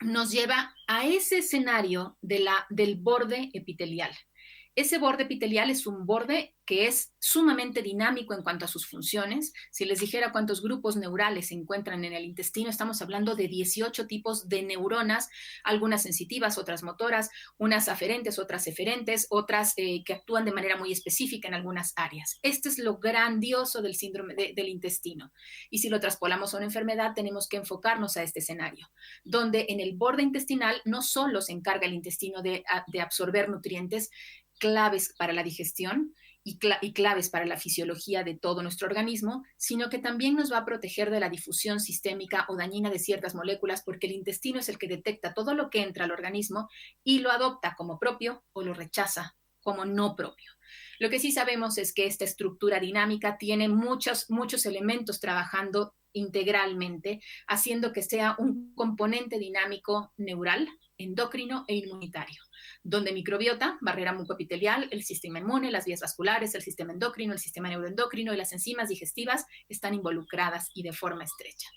nos lleva a ese escenario del borde epitelial. Ese borde epitelial es un borde que es sumamente dinámico en cuanto a sus funciones. Si les dijera cuántos grupos neurales se encuentran en el intestino, estamos hablando de 18 tipos de neuronas, algunas sensitivas, otras motoras, unas aferentes, otras eferentes, otras que actúan de manera muy específica en algunas áreas. Esto es lo grandioso del síndrome del intestino. Y si lo traspolamos a una enfermedad, tenemos que enfocarnos a este escenario, donde en el borde intestinal no solo se encarga el intestino de absorber nutrientes claves para la digestión y claves para la fisiología de todo nuestro organismo, sino que también nos va a proteger de la difusión sistémica o dañina de ciertas moléculas, porque el intestino es el que detecta todo lo que entra al organismo y lo adopta como propio o lo rechaza como no propio. Lo que sí sabemos es que esta estructura dinámica tiene muchos elementos trabajando integralmente, haciendo que sea un componente dinámico neural, endocrino e inmunitario, donde microbiota, barrera mucoepitelial, el sistema inmune, las vías vasculares, el sistema endocrino, el sistema neuroendocrino y las enzimas digestivas están involucradas y de forma estrecha.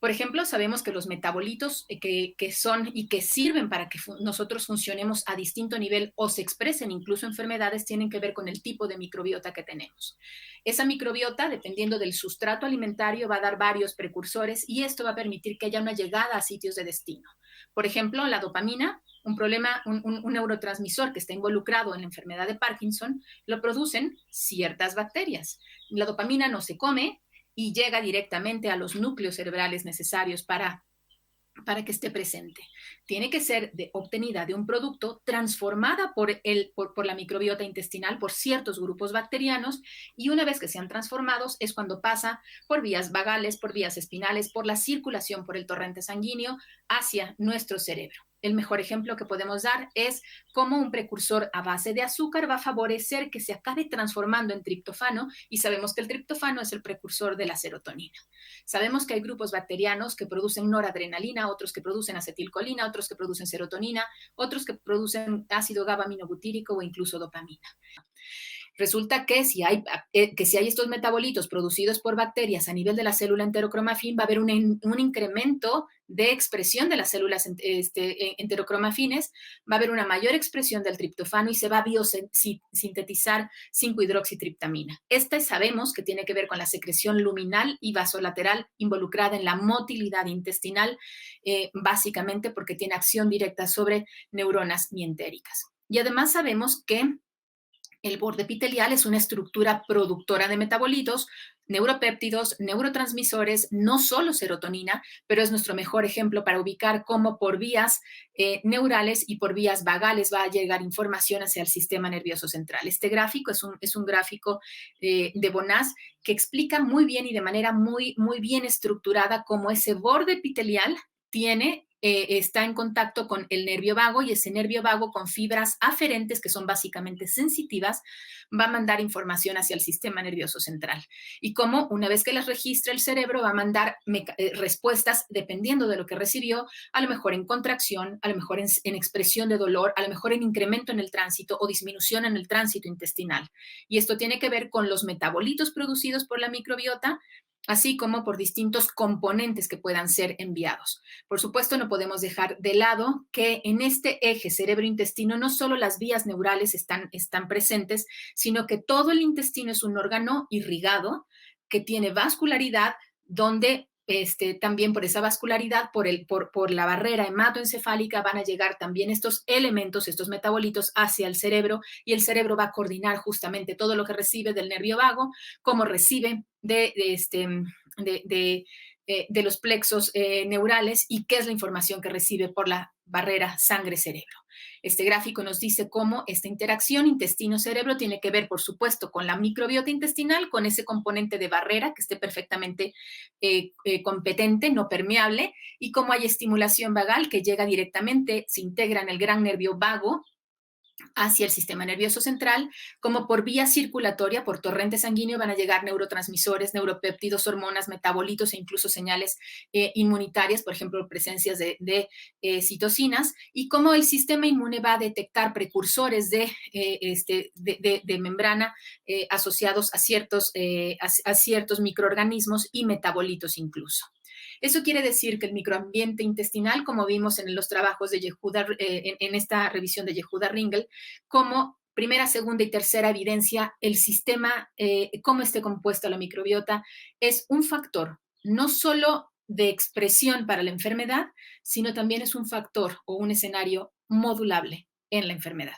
Por ejemplo, sabemos que los metabolitos que son y que sirven para que nosotros funcionemos a distinto nivel o se expresen incluso enfermedades tienen que ver con el tipo de microbiota que tenemos. Esa microbiota, dependiendo del sustrato alimentario, va a dar varios precursores y esto va a permitir que haya una llegada a sitios de destino. Por ejemplo, la dopamina, un neurotransmisor que está involucrado en la enfermedad de Parkinson, lo producen ciertas bacterias. La dopamina no se come y llega directamente a los núcleos cerebrales necesarios para que esté presente. Tiene que ser obtenida de un producto transformada por la microbiota intestinal, por ciertos grupos bacterianos, y una vez que sean transformados es cuando pasa por vías vagales, por vías espinales, por la circulación por el torrente sanguíneo hacia nuestro cerebro. el mejor ejemplo que podemos dar es cómo un precursor a base de azúcar va a favorecer que se acabe transformando en triptofano, y sabemos que el triptofano es el precursor de la serotonina. Sabemos que hay grupos bacterianos que producen noradrenalina, otros que producen acetilcolina, otros que producen serotonina, otros que producen ácido GABA-aminobutírico o incluso dopamina. Resulta que si hay estos metabolitos producidos por bacterias a nivel de la célula enterocromafin, va a haber un incremento de expresión de las células enterocromafines, va a haber una mayor expresión del triptofano y se va a biosintetizar 5-hidroxitriptamina. Esta sabemos que tiene que ver con la secreción luminal y vasolateral involucrada en la motilidad intestinal, básicamente porque tiene acción directa sobre neuronas mientéricas. Y además sabemos que el borde epitelial es una estructura productora de metabolitos, neuropéptidos, neurotransmisores, no solo serotonina, pero es nuestro mejor ejemplo para ubicar cómo por vías neurales y por vías vagales va a llegar información hacia el sistema nervioso central. Este gráfico es un gráfico de Bonas que explica muy bien y de manera muy bien estructurada cómo ese borde epitelial está en contacto con el nervio vago, y ese nervio vago con fibras aferentes, que son básicamente sensitivas, va a mandar información hacia el sistema nervioso central. Y cómo una vez que las registra el cerebro va a mandar respuestas dependiendo de lo que recibió, a lo mejor en contracción, a lo mejor en expresión de dolor, a lo mejor en incremento en el tránsito o disminución en el tránsito intestinal. Y esto tiene que ver con los metabolitos producidos por la microbiota, así como por distintos componentes que puedan ser enviados. Por supuesto, no podemos dejar de lado que en este eje cerebro-intestino no solo las vías neurales están presentes, sino que todo el intestino es un órgano irrigado que tiene vascularidad, donde también por esa vascularidad, por la barrera hematoencefálica, van a llegar también estos elementos, estos metabolitos hacia el cerebro, y el cerebro va a coordinar justamente todo lo que recibe del nervio vago, como recibe de los plexos neurales, y qué es la información que recibe por la barrera sangre-cerebro. Este gráfico nos dice cómo esta interacción intestino-cerebro tiene que ver, por supuesto, con la microbiota intestinal, con ese componente de barrera que esté perfectamente competente, no permeable, y cómo hay estimulación vagal que llega directamente, se integra en el gran nervio vago hacia el sistema nervioso central, como por vía circulatoria, por torrente sanguíneo, van a llegar neurotransmisores, neuropéptidos, hormonas, metabolitos e incluso señales inmunitarias, por ejemplo, presencias de citocinas, y cómo el sistema inmune va a detectar precursores de membrana asociados a ciertos microorganismos y metabolitos incluso. Eso quiere decir que el microambiente intestinal, como vimos en los trabajos de Yehuda, en esta revisión de Yehuda Ringel, como primera, segunda y tercera evidencia, el sistema, cómo esté compuesta la microbiota, es un factor no solo de expresión para la enfermedad, sino también es un factor o un escenario modulable en la enfermedad.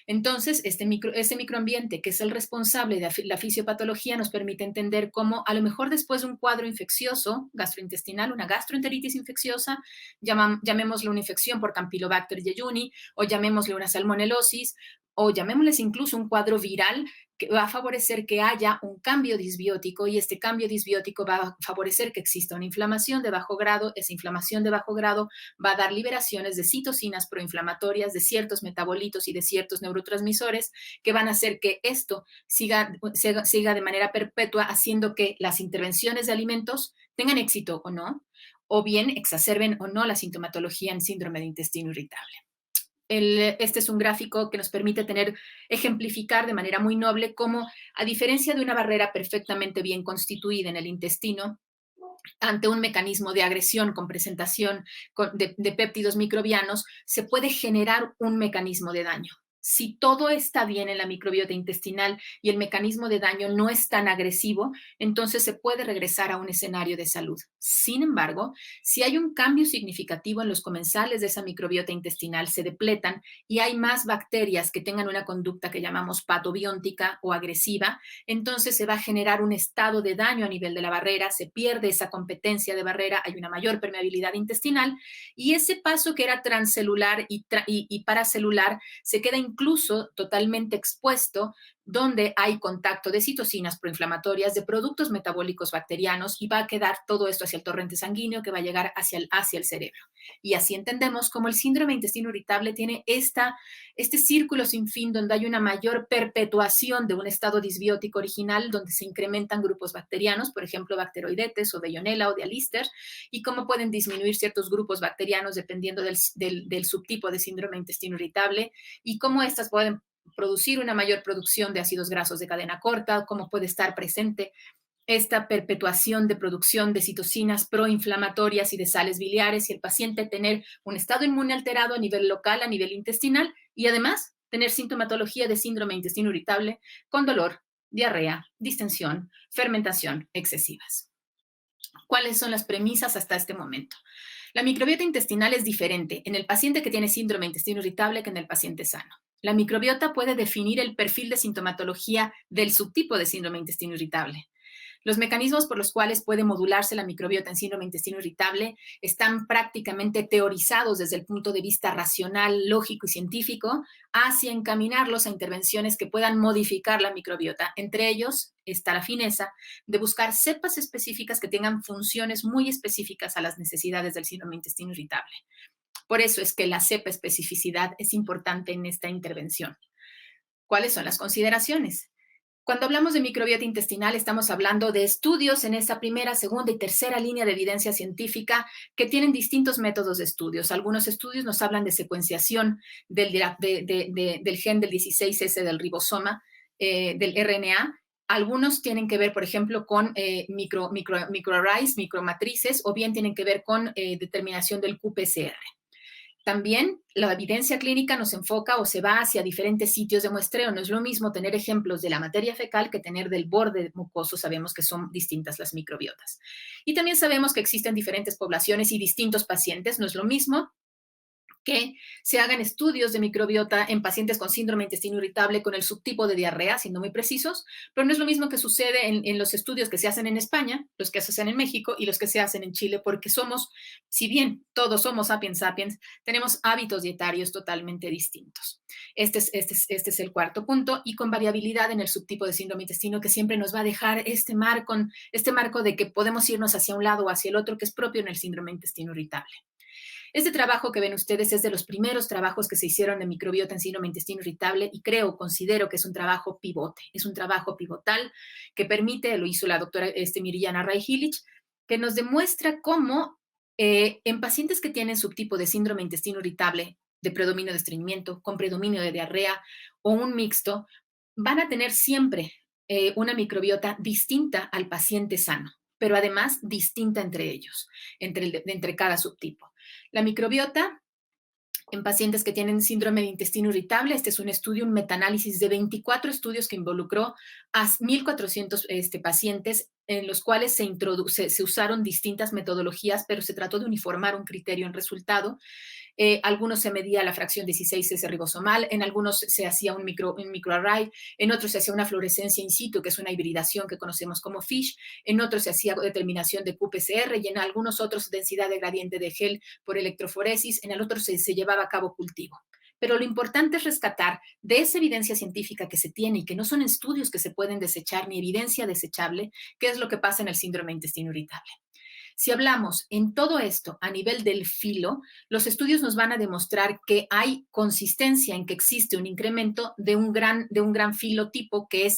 Entonces, este microambiente, que es el responsable de la fisiopatología, nos permite entender cómo, a lo mejor después de un cuadro infeccioso gastrointestinal, una gastroenteritis infecciosa, llamémosle una infección por Campylobacter jejuni, o llamémosle una salmonelosis, o llamémosles incluso un cuadro viral, que va a favorecer que haya un cambio disbiótico, y este cambio disbiótico va a favorecer que exista una inflamación de bajo grado. Esa inflamación de bajo grado va a dar liberaciones de citocinas proinflamatorias, de ciertos metabolitos y de ciertos neurotransmisores, que van a hacer que esto siga de manera perpetua, haciendo que las intervenciones de alimentos tengan éxito o no, o bien exacerben o no la sintomatología en síndrome de intestino irritable. Este es un gráfico que nos permite ejemplificar de manera muy noble cómo, a diferencia de una barrera perfectamente bien constituida en el intestino, ante un mecanismo de agresión con presentación de péptidos microbianos, se puede generar un mecanismo de daño. Si todo está bien en la microbiota intestinal y el mecanismo de daño no es tan agresivo, entonces se puede regresar a un escenario de salud. Sin embargo, si hay un cambio significativo en los comensales de esa microbiota intestinal, se depletan y hay más bacterias que tengan una conducta que llamamos patobióntica o agresiva, entonces se va a generar un estado de daño a nivel de la barrera, se pierde esa competencia de barrera, hay una mayor permeabilidad intestinal, y ese paso que era transcelular y paracelular se queda incluso totalmente expuesto donde hay contacto de citocinas proinflamatorias, de productos metabólicos bacterianos, y va a quedar todo esto hacia el torrente sanguíneo que va a llegar hacia el cerebro. Y así entendemos cómo el síndrome de intestino irritable tiene este círculo sin fin donde hay una mayor perpetuación de un estado disbiótico original, donde se incrementan grupos bacterianos, por ejemplo, Bacteroidetes o Veillonella o de Lister, y cómo pueden disminuir ciertos grupos bacterianos dependiendo del subtipo de síndrome de intestino irritable, y cómo estas pueden producir una mayor producción de ácidos grasos de cadena corta, cómo puede estar presente esta perpetuación de producción de citocinas proinflamatorias y de sales biliares, y el paciente tener un estado inmune alterado a nivel local, a nivel intestinal, y además tener sintomatología de síndrome de intestino irritable con dolor, diarrea, distensión, fermentación excesivas. ¿Cuáles son las premisas hasta este momento? La microbiota intestinal es diferente en el paciente que tiene síndrome de intestino irritable que en el paciente sano. La microbiota puede definir el perfil de sintomatología del subtipo de síndrome de intestino irritable. Los mecanismos por los cuales puede modularse la microbiota en síndrome de intestino irritable están prácticamente teorizados desde el punto de vista racional, lógico y científico, hacia encaminarlos a intervenciones que puedan modificar la microbiota. Entre ellos está la fineza de buscar cepas específicas que tengan funciones muy específicas a las necesidades del síndrome de intestino irritable. Por eso es que la cepa especificidad es importante en esta intervención. ¿Cuáles son las consideraciones? Cuando hablamos de microbiota intestinal, estamos hablando de estudios en esta primera, segunda y tercera línea de evidencia científica que tienen distintos métodos de estudios. Algunos estudios nos hablan de secuenciación del gen del 16S del ribosoma, del RNA. Algunos tienen que ver, por ejemplo, con microarrays, micromatrices, o bien tienen que ver con determinación del QPCR. También la evidencia clínica nos enfoca o se va hacia diferentes sitios de muestreo. No es lo mismo tener ejemplos de la materia fecal que tener del borde mucoso. Sabemos que son distintas las microbiotas. Y también sabemos que existen diferentes poblaciones y distintos pacientes. No es lo mismo que se hagan estudios de microbiota en pacientes con síndrome de intestino irritable con el subtipo de diarrea, siendo muy precisos, pero no es lo mismo que sucede en los estudios que se hacen en España, los que se hacen en México y los que se hacen en Chile, porque somos, si bien todos somos sapiens sapiens, tenemos hábitos dietarios totalmente distintos. Este es el cuarto punto, y con variabilidad en el subtipo de síndrome de intestino, que siempre nos va a dejar este marco de que podemos irnos hacia un lado o hacia el otro, que es propio en el síndrome de intestino irritable. Este trabajo que ven ustedes es de los primeros trabajos que se hicieron de microbiota en síndrome de intestino irritable, y considero que es un trabajo pivote, es un trabajo pivotal que permite, lo hizo la doctora Mirjana Ray-Hillich, que nos demuestra cómo en pacientes que tienen subtipo de síndrome de intestino irritable, de predominio de estreñimiento, con predominio de diarrea o un mixto, van a tener siempre una microbiota distinta al paciente sano, pero además distinta entre ellos, entre cada subtipo. La microbiota en pacientes que tienen síndrome de intestino irritable, este es un estudio, un metaanálisis de 24 estudios que involucró a 1.400 pacientes, en los cuales se usaron distintas metodologías, pero se trató de uniformar un criterio en resultado. Algunos se medía la fracción 16S ribosomal, en algunos se hacía un microarray, en otros se hacía una fluorescencia in situ, que es una hibridación que conocemos como FISH, en otros se hacía determinación de QPCR, y en algunos otros densidad de gradiente de gel por electroforesis, en el otro se llevaba a cabo cultivo. Pero lo importante es rescatar de esa evidencia científica que se tiene y que no son estudios que se pueden desechar ni evidencia desechable, qué es lo que pasa en el síndrome de intestino irritable. Si hablamos en todo esto a nivel del filo, los estudios nos van a demostrar que hay consistencia en que existe un incremento de un gran filotipo, que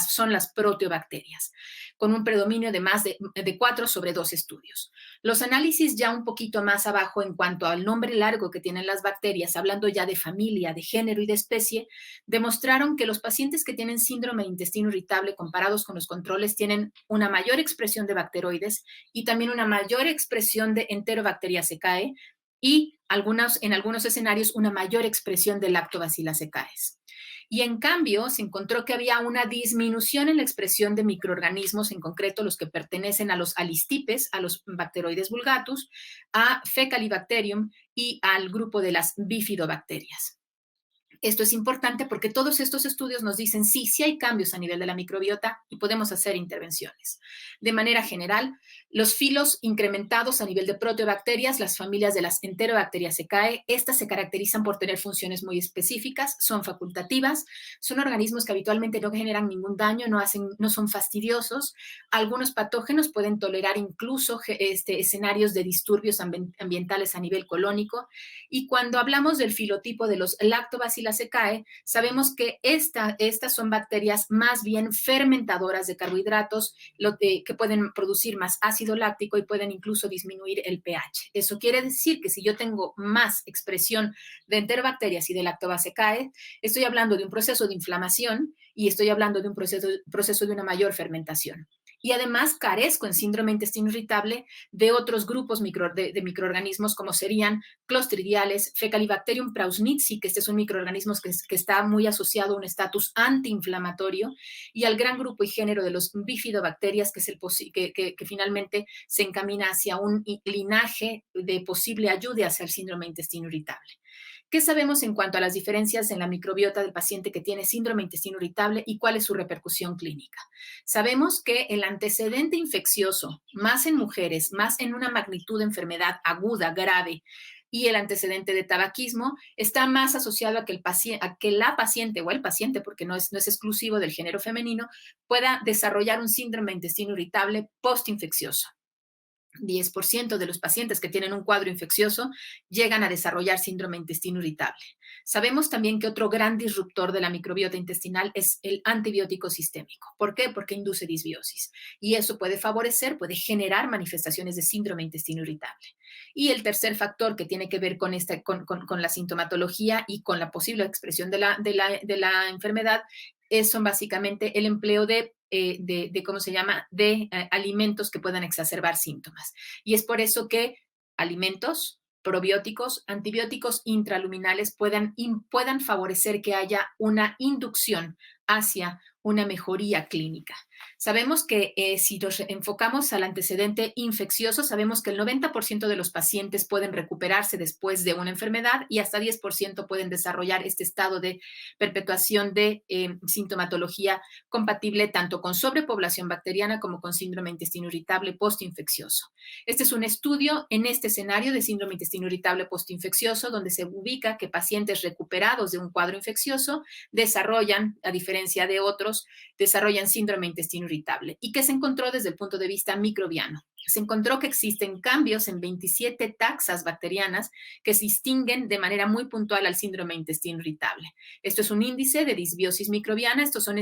son las proteobacterias, con un predominio de más de 4 sobre 2 estudios. Los análisis ya un poquito más abajo en cuanto al nombre largo que tienen las bacterias, hablando ya de familia, de género y de especie, demostraron que los pacientes que tienen síndrome de intestino irritable comparados con los controles tienen una mayor expresión de bacteroides y también una mayor expresión de Enterobacteriaceae secae, y en algunos escenarios una mayor expresión de Lactobacillus secaes. Y en cambio se encontró que había una disminución en la expresión de microorganismos, en concreto los que pertenecen a los alistipes, a los Bacteroides vulgatus, a Fecalibacterium y al grupo de las bifidobacterias. Esto es importante porque todos estos estudios nos dicen sí hay cambios a nivel de la microbiota y podemos hacer intervenciones. De manera general, los filos incrementados a nivel de proteobacterias, las familias de las Enterobacteriaceae, estas se caracterizan por tener funciones muy específicas, son facultativas, son organismos que habitualmente no generan ningún daño, no son fastidiosos. Algunos patógenos pueden tolerar incluso escenarios de disturbios ambientales a nivel colónico. Y cuando hablamos del filotipo de los Lactobacillosaceae, sabemos que estas son bacterias más bien fermentadoras de carbohidratos que pueden producir más ácido láctico y pueden incluso disminuir el pH. Eso quiere decir que si yo tengo más expresión de enterobacterias y de Lactobacillosaceae, estoy hablando de un proceso de inflamación y estoy hablando de un proceso de una mayor fermentación. Y además carezco en síndrome de intestino irritable de otros grupos de microorganismos como serían Clostridiales, Fecalibacterium prausnitzii, que este es un microorganismo que está muy asociado a un estatus antiinflamatorio, y al gran grupo y género de los bifidobacterias, que, es que finalmente se encamina hacia un linaje de posible ayuda hacia el síndrome de intestino irritable. ¿Qué sabemos en cuanto a las diferencias en la microbiota del paciente que tiene síndrome de intestino irritable y cuál es su repercusión clínica? Sabemos que el antecedente infeccioso, más en mujeres, más en una magnitud de enfermedad aguda, grave, y el antecedente de tabaquismo está más asociado a que la paciente o el paciente, porque no es exclusivo del género femenino, pueda desarrollar un síndrome de intestino irritable postinfeccioso. 10% de los pacientes que tienen un cuadro infeccioso llegan a desarrollar síndrome de intestino irritable. Sabemos también que otro gran disruptor de la microbiota intestinal es el antibiótico sistémico. ¿Por qué? Porque induce disbiosis. Y eso puede generar manifestaciones de síndrome de intestino irritable. Y el tercer factor que tiene que ver con la sintomatología y con la posible expresión de la enfermedad son básicamente el empleo de ¿cómo se llama?, de alimentos que puedan exacerbar síntomas. Y es por eso que alimentos, probióticos, antibióticos intraluminales puedan favorecer que haya una inducción hacia una mejoría clínica. Sabemos que si nos enfocamos al antecedente infeccioso, sabemos que el 90% de los pacientes pueden recuperarse después de una enfermedad y hasta 10% pueden desarrollar este estado de perpetuación de sintomatología compatible tanto con sobrepoblación bacteriana como con síndrome de intestino irritable postinfeccioso. Este es un estudio en este escenario de síndrome de intestino irritable postinfeccioso donde se ubica que pacientes recuperados de un cuadro infeccioso desarrollan, a diferencia de otros, desarrollan síndrome de intestino irritable. ¿Y qué se encontró desde el punto de vista microbiano? Se encontró que existen cambios en 27 taxas bacterianas que se distinguen de manera muy puntual al síndrome de intestino irritable. Esto es un índice de disbiosis microbiana. Estos son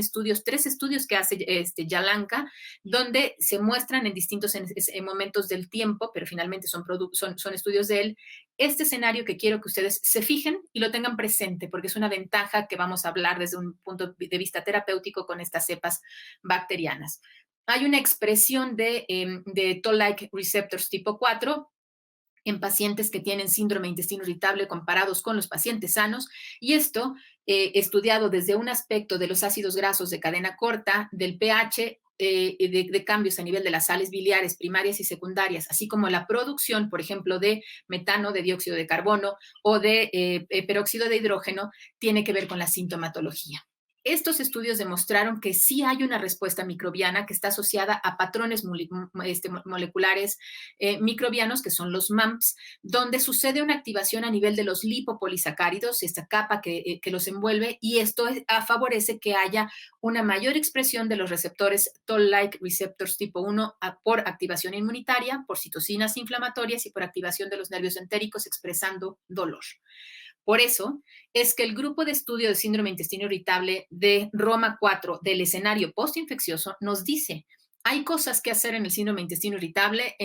tres estudios que hace Jalanka, donde se muestran en distintos momentos del tiempo, pero finalmente son estudios de él. Este escenario que quiero que ustedes se fijen y lo tengan presente, porque es una ventaja que vamos a hablar desde un punto de vista terapéutico con estas cepas bacterianas. Hay una expresión de Toll-like receptors tipo 4 en pacientes que tienen síndrome de intestino irritable comparados con los pacientes sanos, y esto estudiado desde un aspecto de los ácidos grasos de cadena corta, del pH, de cambios a nivel de las sales biliares primarias y secundarias, así como la producción, por ejemplo, de metano, de dióxido de carbono o de peróxido de hidrógeno, tiene que ver con la sintomatología. Estos estudios demostraron que sí hay una respuesta microbiana que está asociada a patrones moleculares microbianos, que son los MAMPs, donde sucede una activación a nivel de los lipopolisacáridos, esta capa que los envuelve, y esto favorece que haya una mayor expresión de los receptores Toll-like receptors tipo 1 por activación inmunitaria, por citocinas inflamatorias y por activación de los nervios entéricos expresando dolor. Por eso es que el grupo de estudio de síndrome de intestino irritable de Roma 4 del escenario postinfeccioso nos dice, hay cosas que hacer en el síndrome de intestino irritable,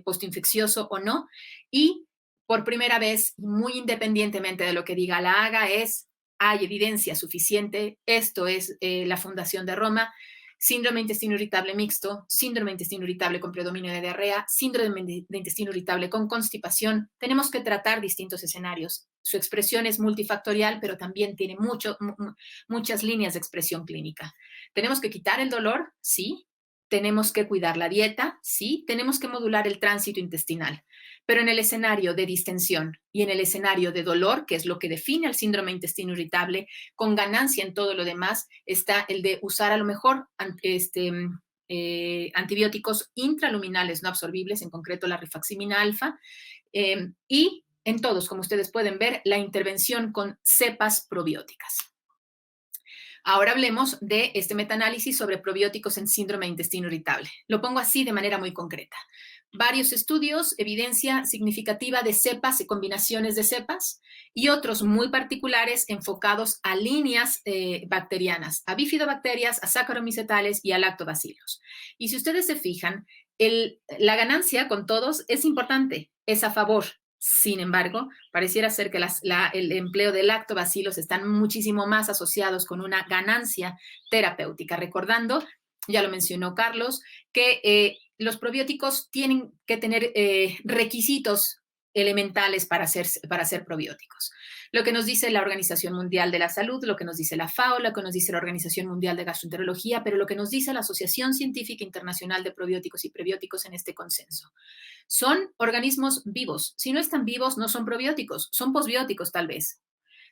postinfeccioso o no, y por primera vez, muy independientemente de lo que diga la AGA, hay evidencia suficiente, esto es la Fundación de Roma, síndrome de intestino irritable mixto, síndrome de intestino irritable con predominio de diarrea, síndrome de intestino irritable con constipación. Tenemos que tratar distintos escenarios. Su expresión es multifactorial, pero también tiene muchas líneas de expresión clínica. ¿Tenemos que quitar el dolor? Sí. tenemos que cuidar la dieta, sí, tenemos que modular el tránsito intestinal, pero en el escenario de distensión y en el escenario de dolor, que es lo que define el síndrome de intestino irritable, con ganancia en todo lo demás, está el de usar a lo mejor antibióticos intraluminales no absorbibles, en concreto la rifaximina alfa, y en todos, como ustedes pueden ver, la intervención con cepas probióticas. Ahora hablemos de este metaanálisis sobre probióticos en síndrome de intestino irritable. Lo pongo así de manera muy concreta. Varios estudios, evidencia significativa de cepas y combinaciones de cepas, y otros muy particulares enfocados a líneas bacterianas, a bifidobacterias, a saccharomycetales y a lactobacilos. Y si ustedes se fijan, la ganancia con todos es importante, es a favor. Sin embargo, pareciera ser que el empleo de lactobacilos están muchísimo más asociados con una ganancia terapéutica. Recordando, ya lo mencionó Carlos, que los probióticos tienen que tener requisitos elementales para ser probióticos. Lo que nos dice la Organización Mundial de la Salud, lo que nos dice la FAO, lo que nos dice la Organización Mundial de Gastroenterología, pero lo que nos dice la Asociación Científica Internacional de Probióticos y Prebióticos en este consenso. Son organismos vivos. Si no están vivos, no son probióticos, son posbióticos tal vez.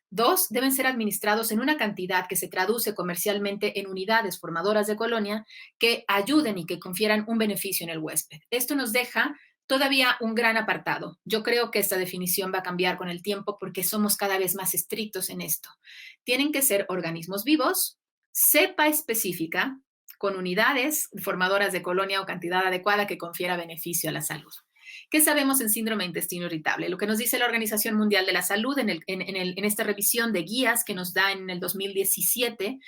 2, deben ser administrados en una cantidad que se traduce comercialmente en unidades formadoras de colonia que ayuden y que confieran un beneficio en el huésped. Esto nos deja todavía un gran apartado. Yo creo que esta definición va a cambiar con el tiempo porque somos cada vez más estrictos en esto. Tienen que ser organismos vivos, cepa específica, con unidades formadoras de colonia o cantidad adecuada que confiera beneficio a la salud. ¿Qué sabemos en síndrome de intestino irritable? Lo que nos dice la Organización Mundial de la Salud en esta revisión de guías que nos da en el 2017,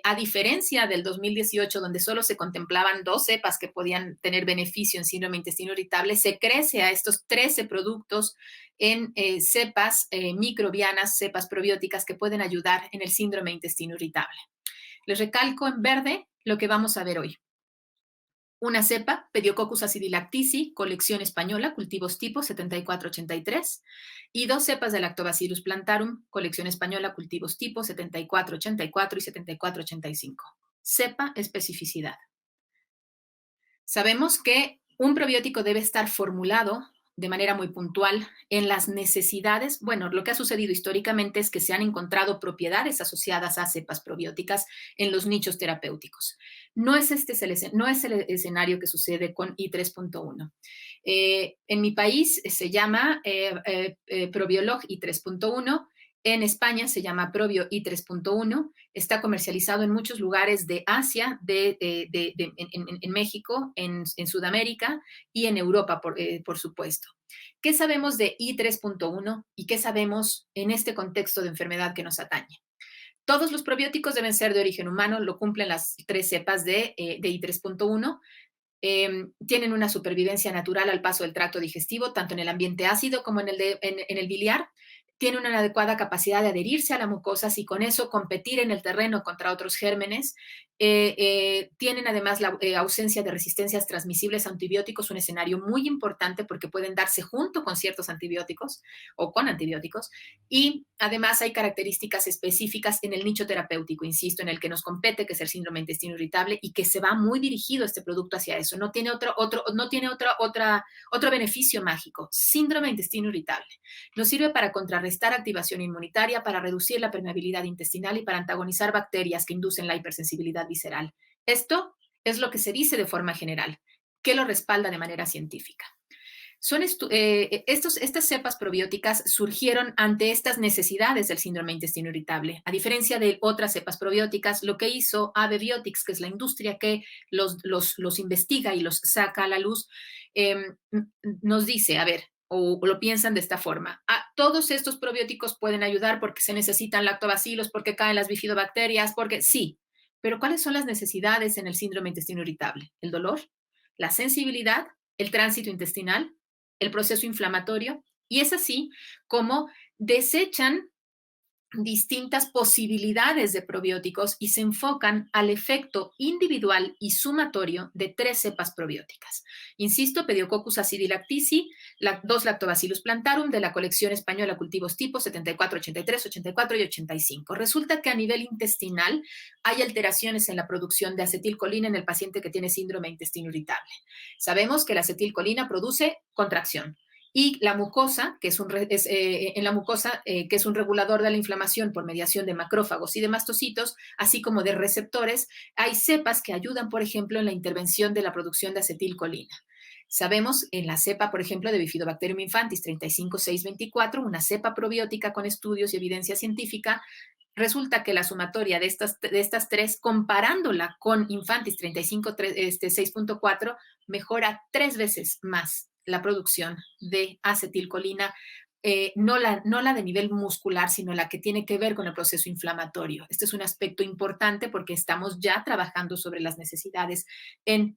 a diferencia del 2018, donde solo se contemplaban 2 cepas que podían tener beneficio en síndrome de intestino irritable, se crece a estos 13 productos en cepas microbianas, cepas probióticas que pueden ayudar en el síndrome de intestino irritable. Les recalco en verde lo que vamos a ver hoy. Una cepa, Pediococcus acidilactici, colección española, cultivos tipo 7483, y 2 cepas de Lactobacillus plantarum, colección española, cultivos tipo 7484 y 7485. Cepa, especificidad. Sabemos que un probiótico debe estar formulado de manera muy puntual en las necesidades. Bueno, lo que ha sucedido históricamente es que se han encontrado propiedades asociadas a cepas probióticas en los nichos terapéuticos. No es el escenario que sucede con I3.1. En mi país se llama Probiolog I3.1. En España se llama Probio I3.1, está comercializado en muchos lugares de Asia, en México, en Sudamérica y en Europa, por supuesto. ¿Qué sabemos de I3.1 y qué sabemos en este contexto de enfermedad que nos atañe? Todos los probióticos deben ser de origen humano, lo cumplen las 3 cepas de I3.1. Tienen una supervivencia natural al paso del tracto digestivo, tanto en el ambiente ácido como en el biliar. Tienen una adecuada capacidad de adherirse a la mucosa y con eso competir en el terreno contra otros gérmenes. Tienen además la ausencia de resistencias transmisibles a antibióticos, un escenario muy importante porque pueden darse junto con ciertos antibióticos o con antibióticos. Y además hay características específicas en el nicho terapéutico, insisto, en el que nos compete, que es el síndrome de intestino irritable, y que se va muy dirigido este producto hacia eso. No tiene otro beneficio mágico. Síndrome de intestino irritable. Nos sirve para contrarrestar activación inmunitaria, para reducir la permeabilidad intestinal y para antagonizar bacterias que inducen la hipersensibilidad visceral. Esto es lo que se dice de forma general, que lo respalda de manera científica. Estas cepas probióticas surgieron ante estas necesidades del síndrome de intestino irritable. A diferencia de otras cepas probióticas, lo que hizo AB Biotics, que es la industria que los investiga y los saca a la luz, nos dice, a ver, o lo piensan de esta forma. Todos estos probióticos pueden ayudar porque se necesitan lactobacilos, porque caen las bifidobacterias, porque sí. Pero ¿cuáles son las necesidades en el síndrome de intestino irritable? El dolor, la sensibilidad, el tránsito intestinal, el proceso inflamatorio. Y es así como desechan distintas posibilidades de probióticos y se enfocan al efecto individual y sumatorio de 3 cepas probióticas. Insisto, Pediococcus acidilactici, 2 Lactobacillus plantarum de la colección española Cultivos Tipo 74, 83, 84 y 85. Resulta que a nivel intestinal hay alteraciones en la producción de acetilcolina en el paciente que tiene síndrome de intestino irritable. Sabemos que la acetilcolina produce contracción. Y la mucosa, que es que es un regulador de la inflamación por mediación de macrófagos y de mastocitos, así como de receptores, hay cepas que ayudan, por ejemplo, en la intervención de la producción de acetilcolina. Sabemos en la cepa, por ejemplo, de Bifidobacterium infantis 35624, una cepa probiótica con estudios y evidencia científica, resulta que la sumatoria de estas 3, comparándola con infantis 356.4, mejora 3 veces más la producción de acetilcolina, no la de nivel muscular, sino la que tiene que ver con el proceso inflamatorio. Este es un aspecto importante porque estamos ya trabajando sobre las necesidades en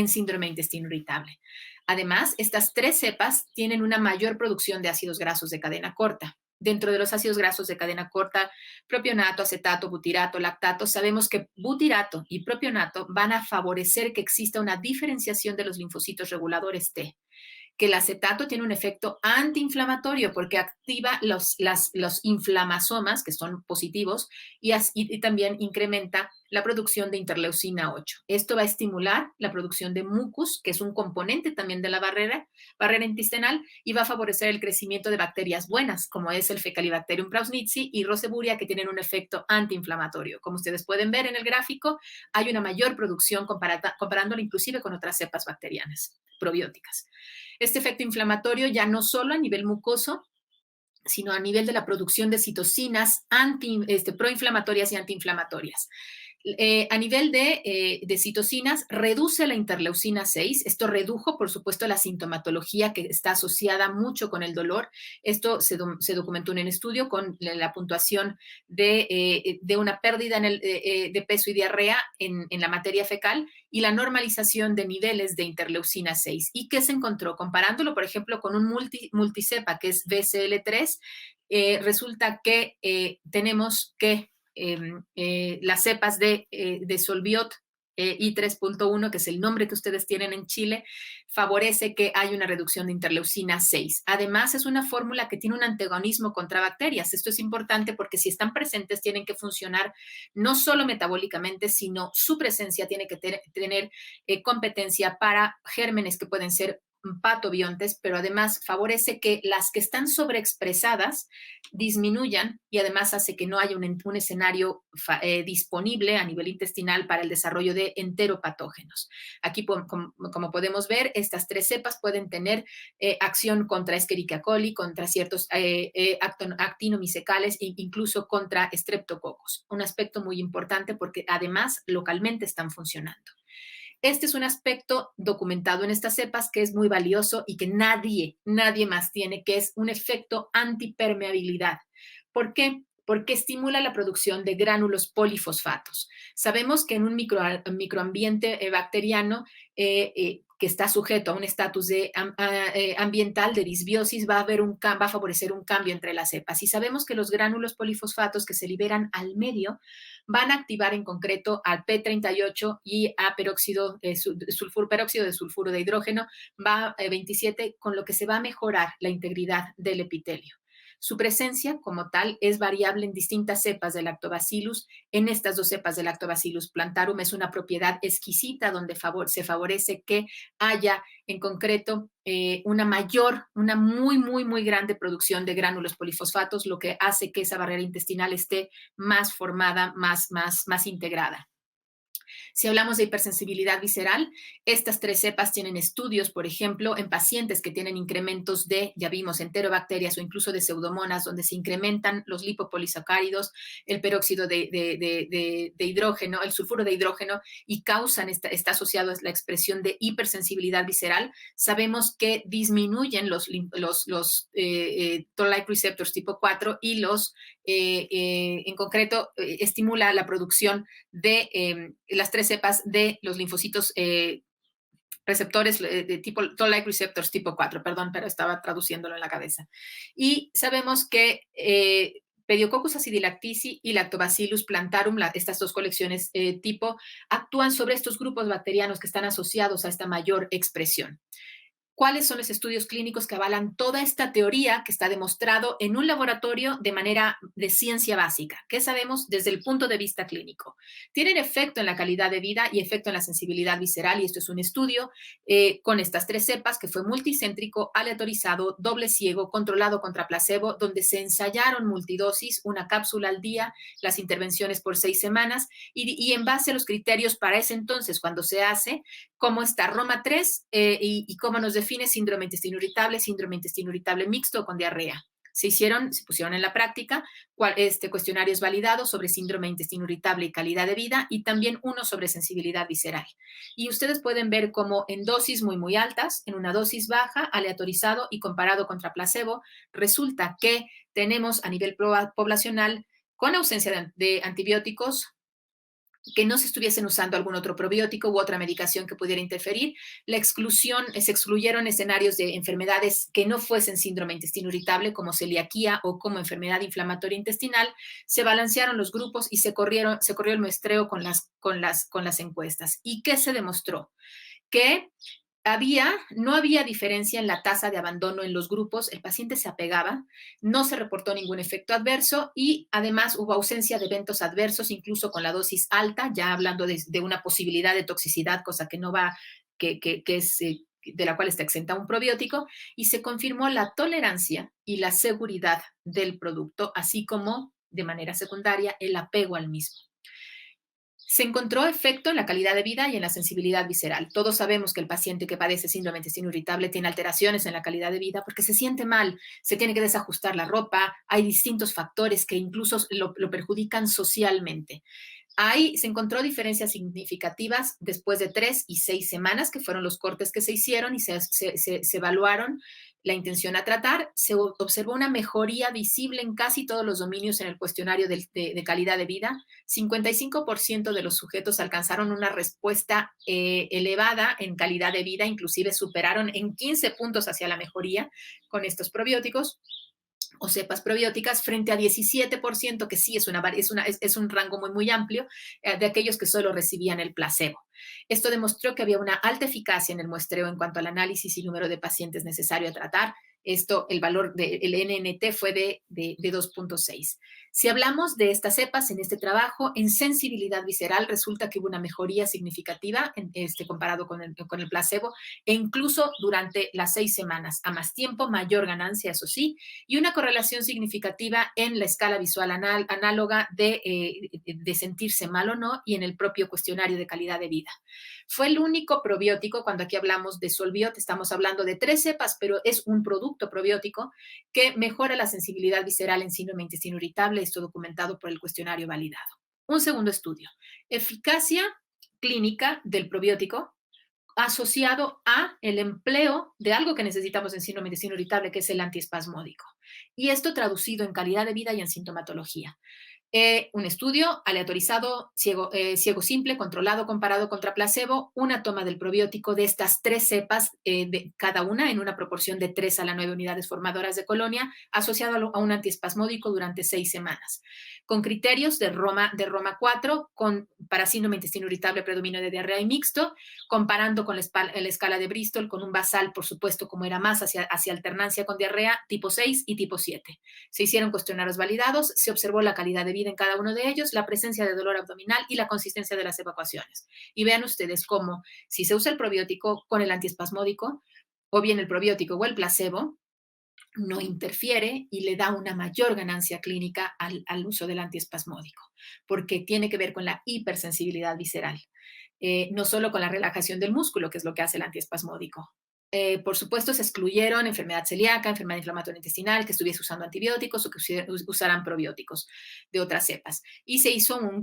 síndrome de intestino irritable. Además, estas 3 cepas tienen una mayor producción de ácidos grasos de cadena corta. Dentro de los ácidos grasos de cadena corta, propionato, acetato, butirato, lactato, sabemos que butirato y propionato van a favorecer que exista una diferenciación de los linfocitos reguladores T, que el acetato tiene un efecto antiinflamatorio porque activa los inflamasomas, que son positivos, y también incrementa la producción de interleucina 8. Esto va a estimular la producción de mucus, que es un componente también de la barrera intestinal, y va a favorecer el crecimiento de bacterias buenas, como es el Fecalibacterium prausnitzii y Roseburia, que tienen un efecto antiinflamatorio. Como ustedes pueden ver en el gráfico, hay una mayor producción comparándola inclusive con otras cepas bacterianas probióticas. Este efecto inflamatorio ya no solo a nivel mucoso, sino a nivel de la producción de citocinas proinflamatorias y antiinflamatorias. A nivel de citocinas, reduce la interleucina 6. Esto redujo, por supuesto, la sintomatología que está asociada mucho con el dolor. Esto se documentó en un estudio con la puntuación de una pérdida de peso y diarrea en la materia fecal y la normalización de niveles de interleucina 6. ¿Y qué se encontró? Comparándolo, por ejemplo, con un multicepa que es BCL3, resulta que tenemos que las cepas de Solviot I3.1, que es el nombre que ustedes tienen en Chile, favorece que haya una reducción de interleucina 6. Además, es una fórmula que tiene un antagonismo contra bacterias. Esto es importante porque si están presentes tienen que funcionar no solo metabólicamente, sino su presencia tiene que tener competencia para gérmenes que pueden ser patobiontes, pero además favorece que las que están sobreexpresadas disminuyan y además hace que no haya un escenario disponible a nivel intestinal para el desarrollo de enteropatógenos. Aquí, como podemos ver, estas 3 cepas pueden tener acción contra Escherichia coli, contra ciertos actinomicecales e incluso contra Streptococcus. Un aspecto muy importante porque además localmente están funcionando. Este es un aspecto documentado en estas cepas que es muy valioso y que nadie más tiene, que es un efecto antipermeabilidad. ¿Por qué? Porque estimula la producción de gránulos polifosfatos. Sabemos que en un microambiente bacteriano que está sujeto a un estatus ambiental de disbiosis va a favorecer un cambio entre las cepas. Y sabemos que los gránulos polifosfatos que se liberan al medio van a activar en concreto al P38 y a peróxido de sulfuro de hidrógeno, 27, con lo que se va a mejorar la integridad del epitelio. Su presencia como tal es variable en distintas cepas de Lactobacillus. En estas 2 cepas de Lactobacillus plantarum es una propiedad exquisita donde se favorece que haya en concreto una muy grande producción de gránulos polifosfatos, lo que hace que esa barrera intestinal esté más formada, más integrada. Si hablamos de hipersensibilidad visceral, estas 3 cepas tienen estudios, por ejemplo, en pacientes que tienen incrementos ya vimos, enterobacterias o incluso de pseudomonas, donde se incrementan los lipopolisacáridos, el peróxido de hidrógeno, el sulfuro de hidrógeno, y está asociado a la expresión de hipersensibilidad visceral. Sabemos que disminuyen los Toll-like receptors tipo 4 y en concreto, estimula la producción de las 3 cepas de los linfocitos receptores de tipo Toll-like receptors tipo 4, perdón, pero estaba traduciéndolo en la cabeza. Y sabemos que Pediococcus acidilactici y Lactobacillus plantarum, estas dos colecciones tipo, actúan sobre estos grupos bacterianos que están asociados a esta mayor expresión. ¿Cuáles son los estudios clínicos que avalan toda esta teoría que está demostrado en un laboratorio de manera de ciencia básica? ¿Qué sabemos desde el punto de vista clínico? Tienen efecto en la calidad de vida y efecto en la sensibilidad visceral, y esto es un estudio con estas 3 cepas que fue multicéntrico, aleatorizado, doble ciego, controlado contra placebo, donde se ensayaron multidosis, una cápsula al día, las intervenciones por 6 semanas, y en base a los criterios para ese entonces, cuando se hace, cómo está Roma 3 y cómo nos define síndrome intestino irritable mixto con diarrea. Se pusieron en la práctica cuestionarios validados sobre síndrome de intestino irritable y calidad de vida, y también uno sobre sensibilidad visceral. Y ustedes pueden ver cómo en dosis muy, muy altas, en una dosis baja, aleatorizado y comparado contra placebo, resulta que tenemos a nivel poblacional, con ausencia de antibióticos, que no se estuviesen usando algún otro probiótico u otra medicación que pudiera interferir. Se excluyeron escenarios de enfermedades que no fuesen síndrome intestino irritable, como celiaquía o como enfermedad inflamatoria intestinal. Se balancearon los grupos y se corrió el muestreo con las encuestas. ¿Y qué se demostró? Que no había diferencia en la tasa de abandono en los grupos, el paciente se apegaba, no se reportó ningún efecto adverso y además hubo ausencia de eventos adversos, incluso con la dosis alta, ya hablando de una posibilidad de toxicidad, cosa que no va, que es de la cual está exenta un probiótico, y se confirmó la tolerancia y la seguridad del producto, así como, de manera secundaria, el apego al mismo. Se encontró efecto en la calidad de vida y en la sensibilidad visceral. Todos sabemos que el paciente que padece síndrome de intestino irritable tiene alteraciones en la calidad de vida porque se siente mal, se tiene que desajustar la ropa, hay distintos factores que incluso lo perjudican socialmente. Ahí se encontró diferencias significativas después de 3 y 6 semanas, que fueron los cortes que se hicieron y se evaluaron la intención a tratar. Se observó una mejoría visible en casi todos los dominios en el cuestionario de calidad de vida. 55% de los sujetos alcanzaron una respuesta elevada en calidad de vida, inclusive superaron en 15 puntos hacia la mejoría con estos probióticos o cepas probióticas, frente a 17%, que sí es un rango muy, muy amplio, de aquellos que solo recibían el placebo. Esto demostró que había una alta eficacia en el muestreo en cuanto al análisis y número de pacientes necesario a tratar. El valor del NNT fue de 2.6. Si hablamos de estas cepas en este trabajo, en sensibilidad visceral resulta que hubo una mejoría significativa comparado con el placebo, e incluso durante las 6 semanas. A más tiempo, mayor ganancia, eso sí, y una correlación significativa en la escala visual análoga de sentirse mal o no, y en el propio cuestionario de calidad de vida. Fue el único probiótico, cuando aquí hablamos de Solbiot, estamos hablando de 3 cepas, pero es un producto probiótico que mejora la sensibilidad visceral en síndrome de intestino irritable, esto documentado por el cuestionario validado. Un segundo estudio, eficacia clínica del probiótico asociado a el empleo de algo que necesitamos en síndrome de intestino irritable, que es el antiespasmódico. Y esto traducido en calidad de vida y en sintomatología. Un estudio aleatorizado, ciego simple, controlado, comparado contra placebo, una toma del probiótico de estas 3 cepas, cada una en una proporción de 3 a la 9 unidades formadoras de colonia, asociado a un antiespasmódico durante 6 semanas, con criterios de Roma 4, para síndrome de intestino irritable, predominio de diarrea y mixto, comparando con la escala de Bristol, con un basal, por supuesto, como era más hacia alternancia con diarrea, tipo 6 y tipo 7. Se hicieron cuestionarios validados, se observó la calidad de vida en cada uno de ellos, la presencia de dolor abdominal y la consistencia de las evacuaciones. Y vean ustedes cómo, si se usa el probiótico con el antiespasmódico, o bien el probiótico o el placebo, no interfiere y le da una mayor ganancia clínica al uso del antiespasmódico, porque tiene que ver con la hipersensibilidad visceral, no solo con la relajación del músculo, que es lo que hace el antiespasmódico. Por supuesto, se excluyeron enfermedad celíaca, enfermedad inflamatoria intestinal, que estuviese usando antibióticos o que usaran probióticos de otras cepas. Y se hicieron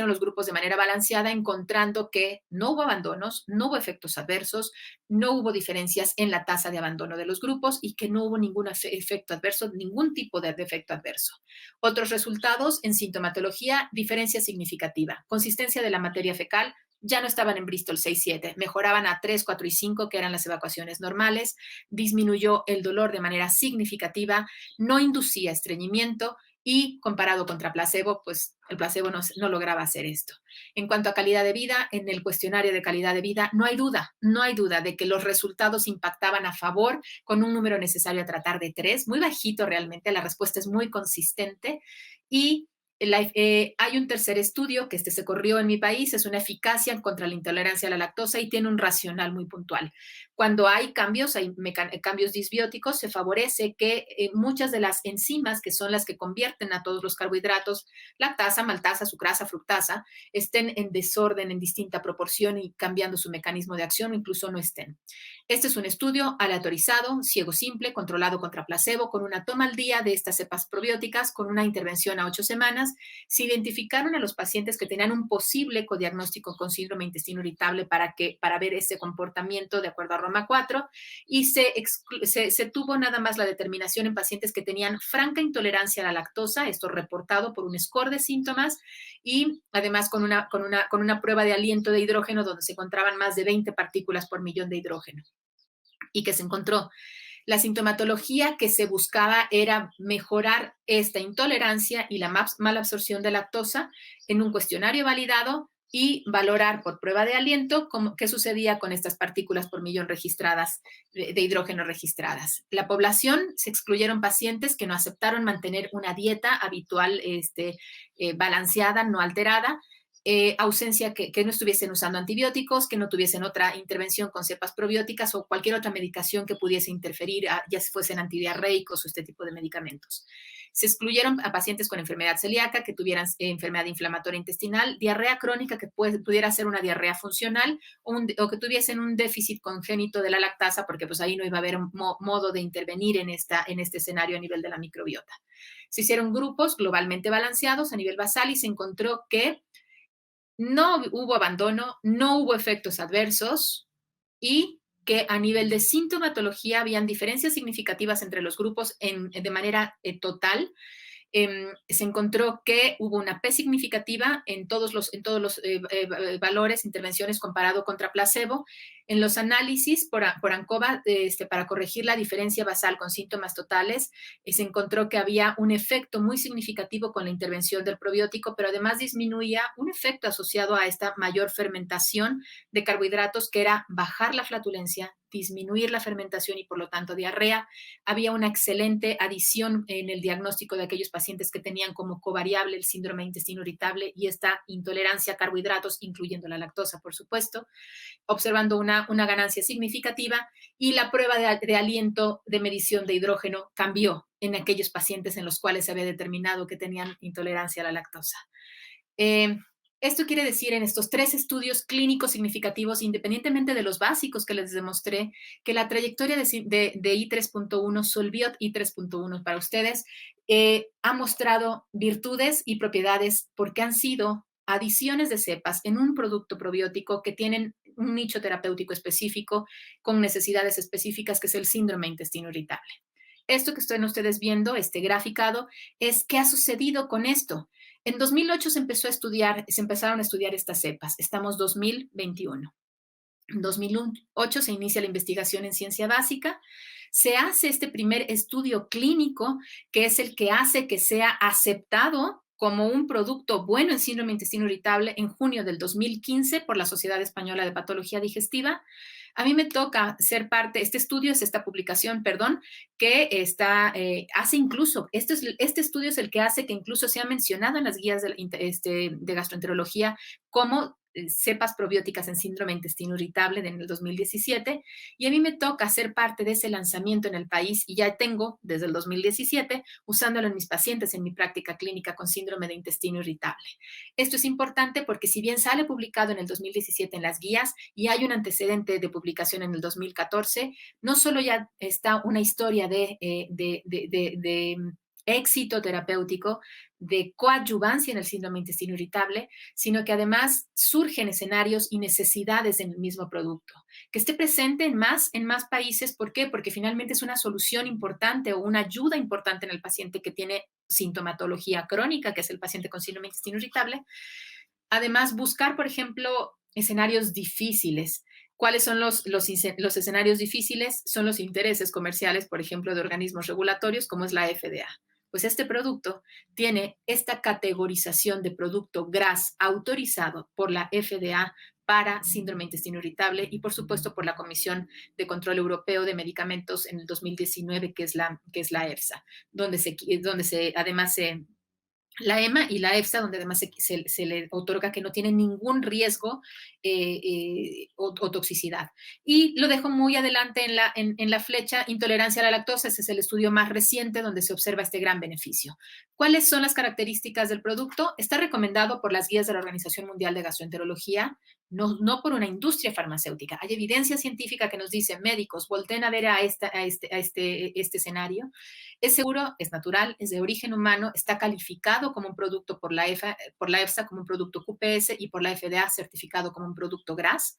los grupos de manera balanceada, encontrando que no hubo abandonos, no hubo efectos adversos, no hubo diferencias en la tasa de abandono de los grupos y que no hubo ningún efecto adverso, ningún tipo de efecto adverso. Otros resultados en sintomatología, diferencia significativa. Consistencia de la materia fecal, ya no estaban en Bristol 6-7, mejoraban a 3, 4 y 5, que eran las evacuaciones normales, disminuyó el dolor de manera significativa, no inducía estreñimiento y comparado contra placebo, pues el placebo no lograba hacer esto. En cuanto a calidad de vida, en el cuestionario de calidad de vida no hay duda de que los resultados impactaban a favor con un número necesario a tratar de 3, muy bajito realmente, la respuesta es muy consistente y hay un tercer estudio que se corrió en mi país, es una eficacia contra la intolerancia a la lactosa y tiene un racional muy puntual. Cuando hay cambios disbióticos, se favorece que muchas de las enzimas, que son las que convierten a todos los carbohidratos, lactasa, maltasa, sucrasa, fructasa, estén en desorden en distinta proporción y cambiando su mecanismo de acción o incluso no estén. Este es un estudio aleatorizado, ciego simple, controlado contra placebo, con una toma al día de estas cepas probióticas, con una intervención a 8 semanas. Se identificaron a los pacientes que tenían un posible codiagnóstico con síndrome de intestino irritable para ver ese comportamiento de acuerdo a Roma 4 y se tuvo nada más la determinación en pacientes que tenían franca intolerancia a la lactosa, esto reportado por un score de síntomas y además con una prueba de aliento de hidrógeno donde se encontraban más de 20 partículas por millón de hidrógeno y que se encontró. La sintomatología que se buscaba era mejorar esta intolerancia y la mala absorción de lactosa en un cuestionario validado y valorar por prueba de aliento qué sucedía con estas partículas por millón registradas, de hidrógeno registradas. La población, se excluyeron pacientes que no aceptaron mantener una dieta habitual balanceada, no alterada, ausencia que no estuviesen usando antibióticos, que no tuviesen otra intervención con cepas probióticas o cualquier otra medicación que pudiese interferir, ya fuesen antidiarreicos o este tipo de medicamentos. Se excluyeron a pacientes con enfermedad celíaca, que tuvieran enfermedad inflamatoria intestinal, diarrea crónica que pudiera ser una diarrea funcional o que tuviesen un déficit congénito de la lactasa, porque pues ahí no iba a haber un modo de intervenir en este escenario a nivel de la microbiota. Se hicieron grupos globalmente balanceados a nivel basal y se encontró que no hubo abandono, no hubo efectos adversos y que a nivel de sintomatología habían diferencias significativas entre los grupos de manera total. Se encontró que hubo una P significativa en todos los valores, intervenciones comparado contra placebo. En los análisis por ANCOVA, para corregir la diferencia basal con síntomas totales, se encontró que había un efecto muy significativo con la intervención del probiótico, pero además disminuía un efecto asociado a esta mayor fermentación de carbohidratos, que era bajar la flatulencia, disminuir la fermentación y por lo tanto diarrea. Había una excelente adición en el diagnóstico de aquellos pacientes que tenían como covariable el síndrome de intestino irritable y esta intolerancia a carbohidratos, incluyendo la lactosa, por supuesto, observando una ganancia significativa, y la prueba de aliento de medición de hidrógeno cambió en aquellos pacientes en los cuales se había determinado que tenían intolerancia a la lactosa. Esto quiere decir, en estos 3 estudios clínicos significativos, independientemente de los básicos que les demostré, que la trayectoria de I3.1, Solviot I3.1 para ustedes, ha mostrado virtudes y propiedades porque han sido adiciones de cepas en un producto probiótico que tienen un nicho terapéutico específico con necesidades específicas, que es el síndrome de intestino irritable. Esto que están ustedes viendo, graficado, es qué ha sucedido con esto. En 2008 se empezaron a estudiar estas cepas. Estamos 2021. En 2008 se inicia la investigación en ciencia básica. Se hace este primer estudio clínico, que es el que hace que sea aceptado como un producto bueno en síndrome de intestino irritable en junio del 2015 por la Sociedad Española de Patología Digestiva. A mí me toca ser parte, esta publicación, que hace incluso, este estudio es el que hace que incluso sea mencionado en las guías de gastroenterología como cepas probióticas en síndrome de intestino irritable en el 2017, y a mí me toca ser parte de ese lanzamiento en el país, y ya tengo desde el 2017 usándolo en mis pacientes en mi práctica clínica con síndrome de intestino irritable. Esto es importante porque si bien sale publicado en el 2017 en las guías y hay un antecedente de publicación en el 2014, no solo ya está una historia de éxito terapéutico, de coadyuvancia en el síndrome de intestino irritable, sino que además surgen escenarios y necesidades en el mismo producto. Que esté presente en más países, ¿por qué? Porque finalmente es una solución importante o una ayuda importante en el paciente que tiene sintomatología crónica, que es el paciente con síndrome de intestino irritable. Además, buscar, por ejemplo, escenarios difíciles. ¿Cuáles son los escenarios difíciles? Son los intereses comerciales, por ejemplo, de organismos regulatorios como es la FDA. Pues este producto tiene esta categorización de producto GRAS autorizado por la FDA para síndrome de intestino irritable y, por supuesto, por la Comisión de Control Europeo de Medicamentos en el 2019, que es la EFSA, además la EMA y la EFSA, donde además se le otorga que no tiene ningún riesgo o toxicidad. Y lo dejo muy adelante en la flecha, intolerancia a la lactosa. Ese es el estudio más reciente donde se observa este gran beneficio. ¿Cuáles son las características del producto? Está recomendado por las guías de la Organización Mundial de Gastroenterología, no por una industria farmacéutica. Hay evidencia científica que nos dice, médicos, volteen a ver a este escenario. Es seguro, es natural, es de origen humano, está calificado como un producto por la EFSA como un producto QPS y por la FDA certificado como un producto GRAS.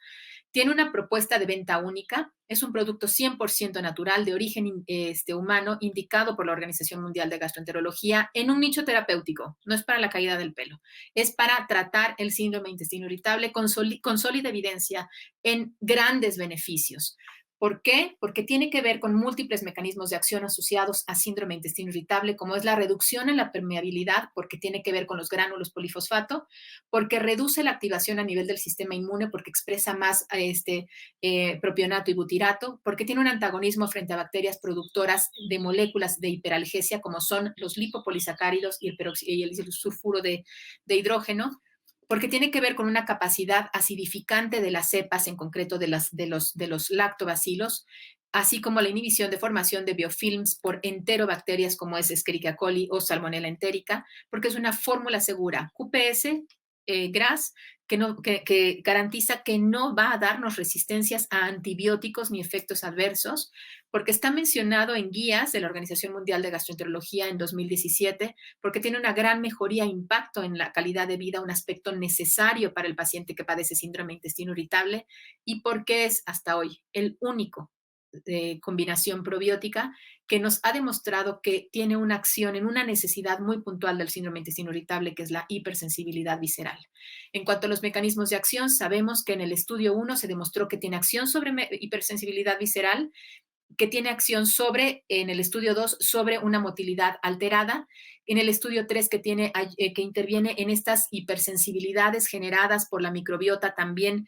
Tiene una propuesta de venta única, es un producto 100% natural de origen humano, indicado por la Organización Mundial de Gastroenterología en un nicho terapéutico, no es para la caída del pelo, es para tratar el síndrome de intestino irritable con sólida evidencia en grandes beneficios. ¿Por qué? Porque tiene que ver con múltiples mecanismos de acción asociados a síndrome de intestino irritable, como es la reducción en la permeabilidad, porque tiene que ver con los gránulos polifosfato, porque reduce la activación a nivel del sistema inmune, porque expresa más propionato y butirato, porque tiene un antagonismo frente a bacterias productoras de moléculas de hiperalgesia, como son los lipopolisacáridos y el sulfuro de hidrógeno, porque tiene que ver con una capacidad acidificante de las cepas, en concreto de los lactobacilos, así como la inhibición de formación de biofilms por enterobacterias como es Escherichia coli o Salmonella entérica, porque es una fórmula segura, QPS, GRAS, que garantiza que no va a darnos resistencias a antibióticos ni efectos adversos, porque está mencionado en guías de la Organización Mundial de Gastroenterología en 2017, porque tiene una gran mejoría e impacto en la calidad de vida, un aspecto necesario para el paciente que padece síndrome de intestino irritable, y porque es hasta hoy el único combinación probiótica que nos ha demostrado que tiene una acción en una necesidad muy puntual del síndrome de intestino irritable, que es la hipersensibilidad visceral. En cuanto a los mecanismos de acción, sabemos que en el estudio 1 se demostró que tiene acción sobre hipersensibilidad visceral, que tiene acción en el estudio 2, sobre una motilidad alterada, en el estudio 3 que interviene en estas hipersensibilidades generadas por la microbiota también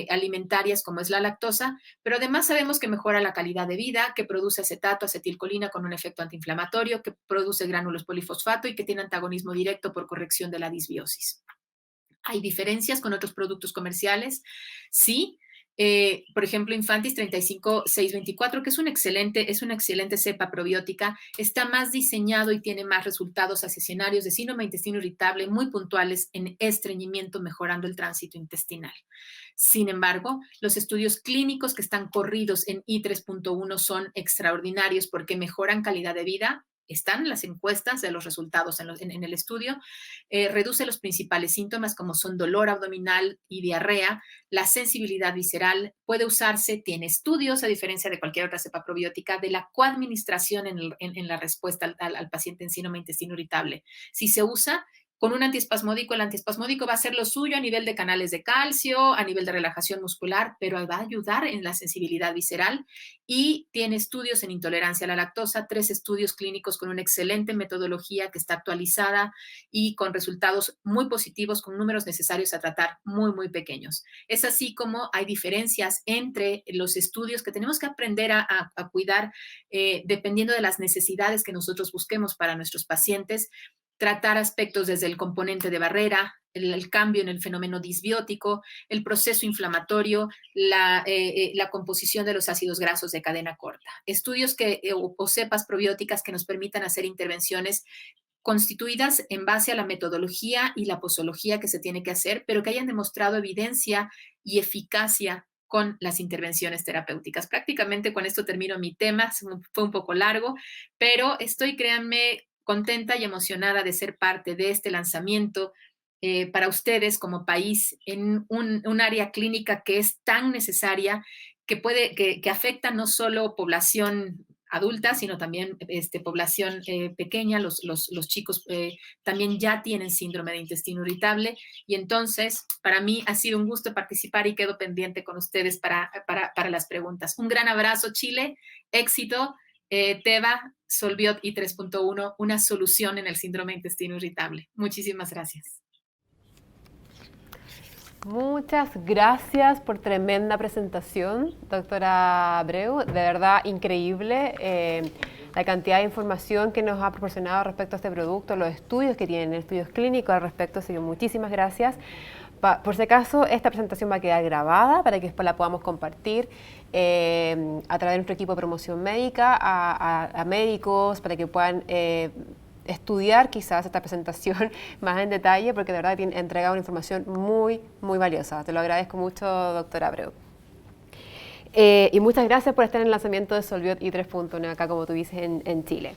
alimentarias, como es la lactosa, pero además sabemos que mejora la calidad de vida, que produce acetato, acetilcolina con un efecto antiinflamatorio, que produce gránulos polifosfato y que tiene antagonismo directo por corrección de la disbiosis. ¿Hay diferencias con otros productos comerciales? Sí. Por ejemplo, Infantis 35624, que es una excelente cepa probiótica, está más diseñado y tiene más resultados hacia escenarios de síndrome de intestino irritable muy puntuales en estreñimiento, mejorando el tránsito intestinal. Sin embargo, los estudios clínicos que están corridos en I3.1 son extraordinarios porque mejoran calidad de vida. Están las encuestas de los resultados en el estudio, reduce los principales síntomas como son dolor abdominal y diarrea, la sensibilidad visceral, puede usarse, tiene estudios, a diferencia de cualquier otra cepa probiótica, de la coadministración en la respuesta al paciente en síndrome de intestino irritable. Si se usa con un antiespasmódico, el antiespasmódico va a hacer lo suyo a nivel de canales de calcio, a nivel de relajación muscular, pero va a ayudar en la sensibilidad visceral, y tiene estudios en intolerancia a la lactosa, 3 estudios clínicos con una excelente metodología que está actualizada y con resultados muy positivos, con números necesarios a tratar muy, muy pequeños. Es así como hay diferencias entre los estudios que tenemos que aprender a cuidar dependiendo de las necesidades que nosotros busquemos para nuestros pacientes, tratar aspectos desde el componente de barrera, el cambio en el fenómeno disbiótico, el proceso inflamatorio, la composición de los ácidos grasos de cadena corta. Estudios o cepas probióticas que nos permitan hacer intervenciones constituidas en base a la metodología y la posología que se tiene que hacer, pero que hayan demostrado evidencia y eficacia con las intervenciones terapéuticas. Prácticamente con esto termino mi tema, fue un poco largo, pero estoy, créanme, contenta y emocionada de ser parte de este lanzamiento para ustedes como país en un área clínica que es tan necesaria, que afecta no solo población adulta, sino también población pequeña. Los chicos también ya tienen síndrome de intestino irritable, y entonces para mí ha sido un gusto participar y quedo pendiente con ustedes para las preguntas. Un gran abrazo, Chile, éxito. Teba, Solbiot y 3.1, una solución en el síndrome de intestino irritable. Muchísimas gracias. Muchas gracias por tremenda presentación, doctora Abreu. De verdad, increíble la cantidad de información que nos ha proporcionado respecto a este producto, los estudios que tienen, estudios clínicos al respecto. Así que muchísimas gracias. Por si acaso, esta presentación va a quedar grabada para que después la podamos compartir a través de nuestro equipo de promoción médica a médicos para que puedan estudiar quizás esta presentación más en detalle, porque de verdad ha entregado una información muy, muy valiosa. Te lo agradezco mucho, doctora Abreu. Y muchas gracias por estar en el lanzamiento de Solbiot y 3.1 acá, como tú dices, en Chile.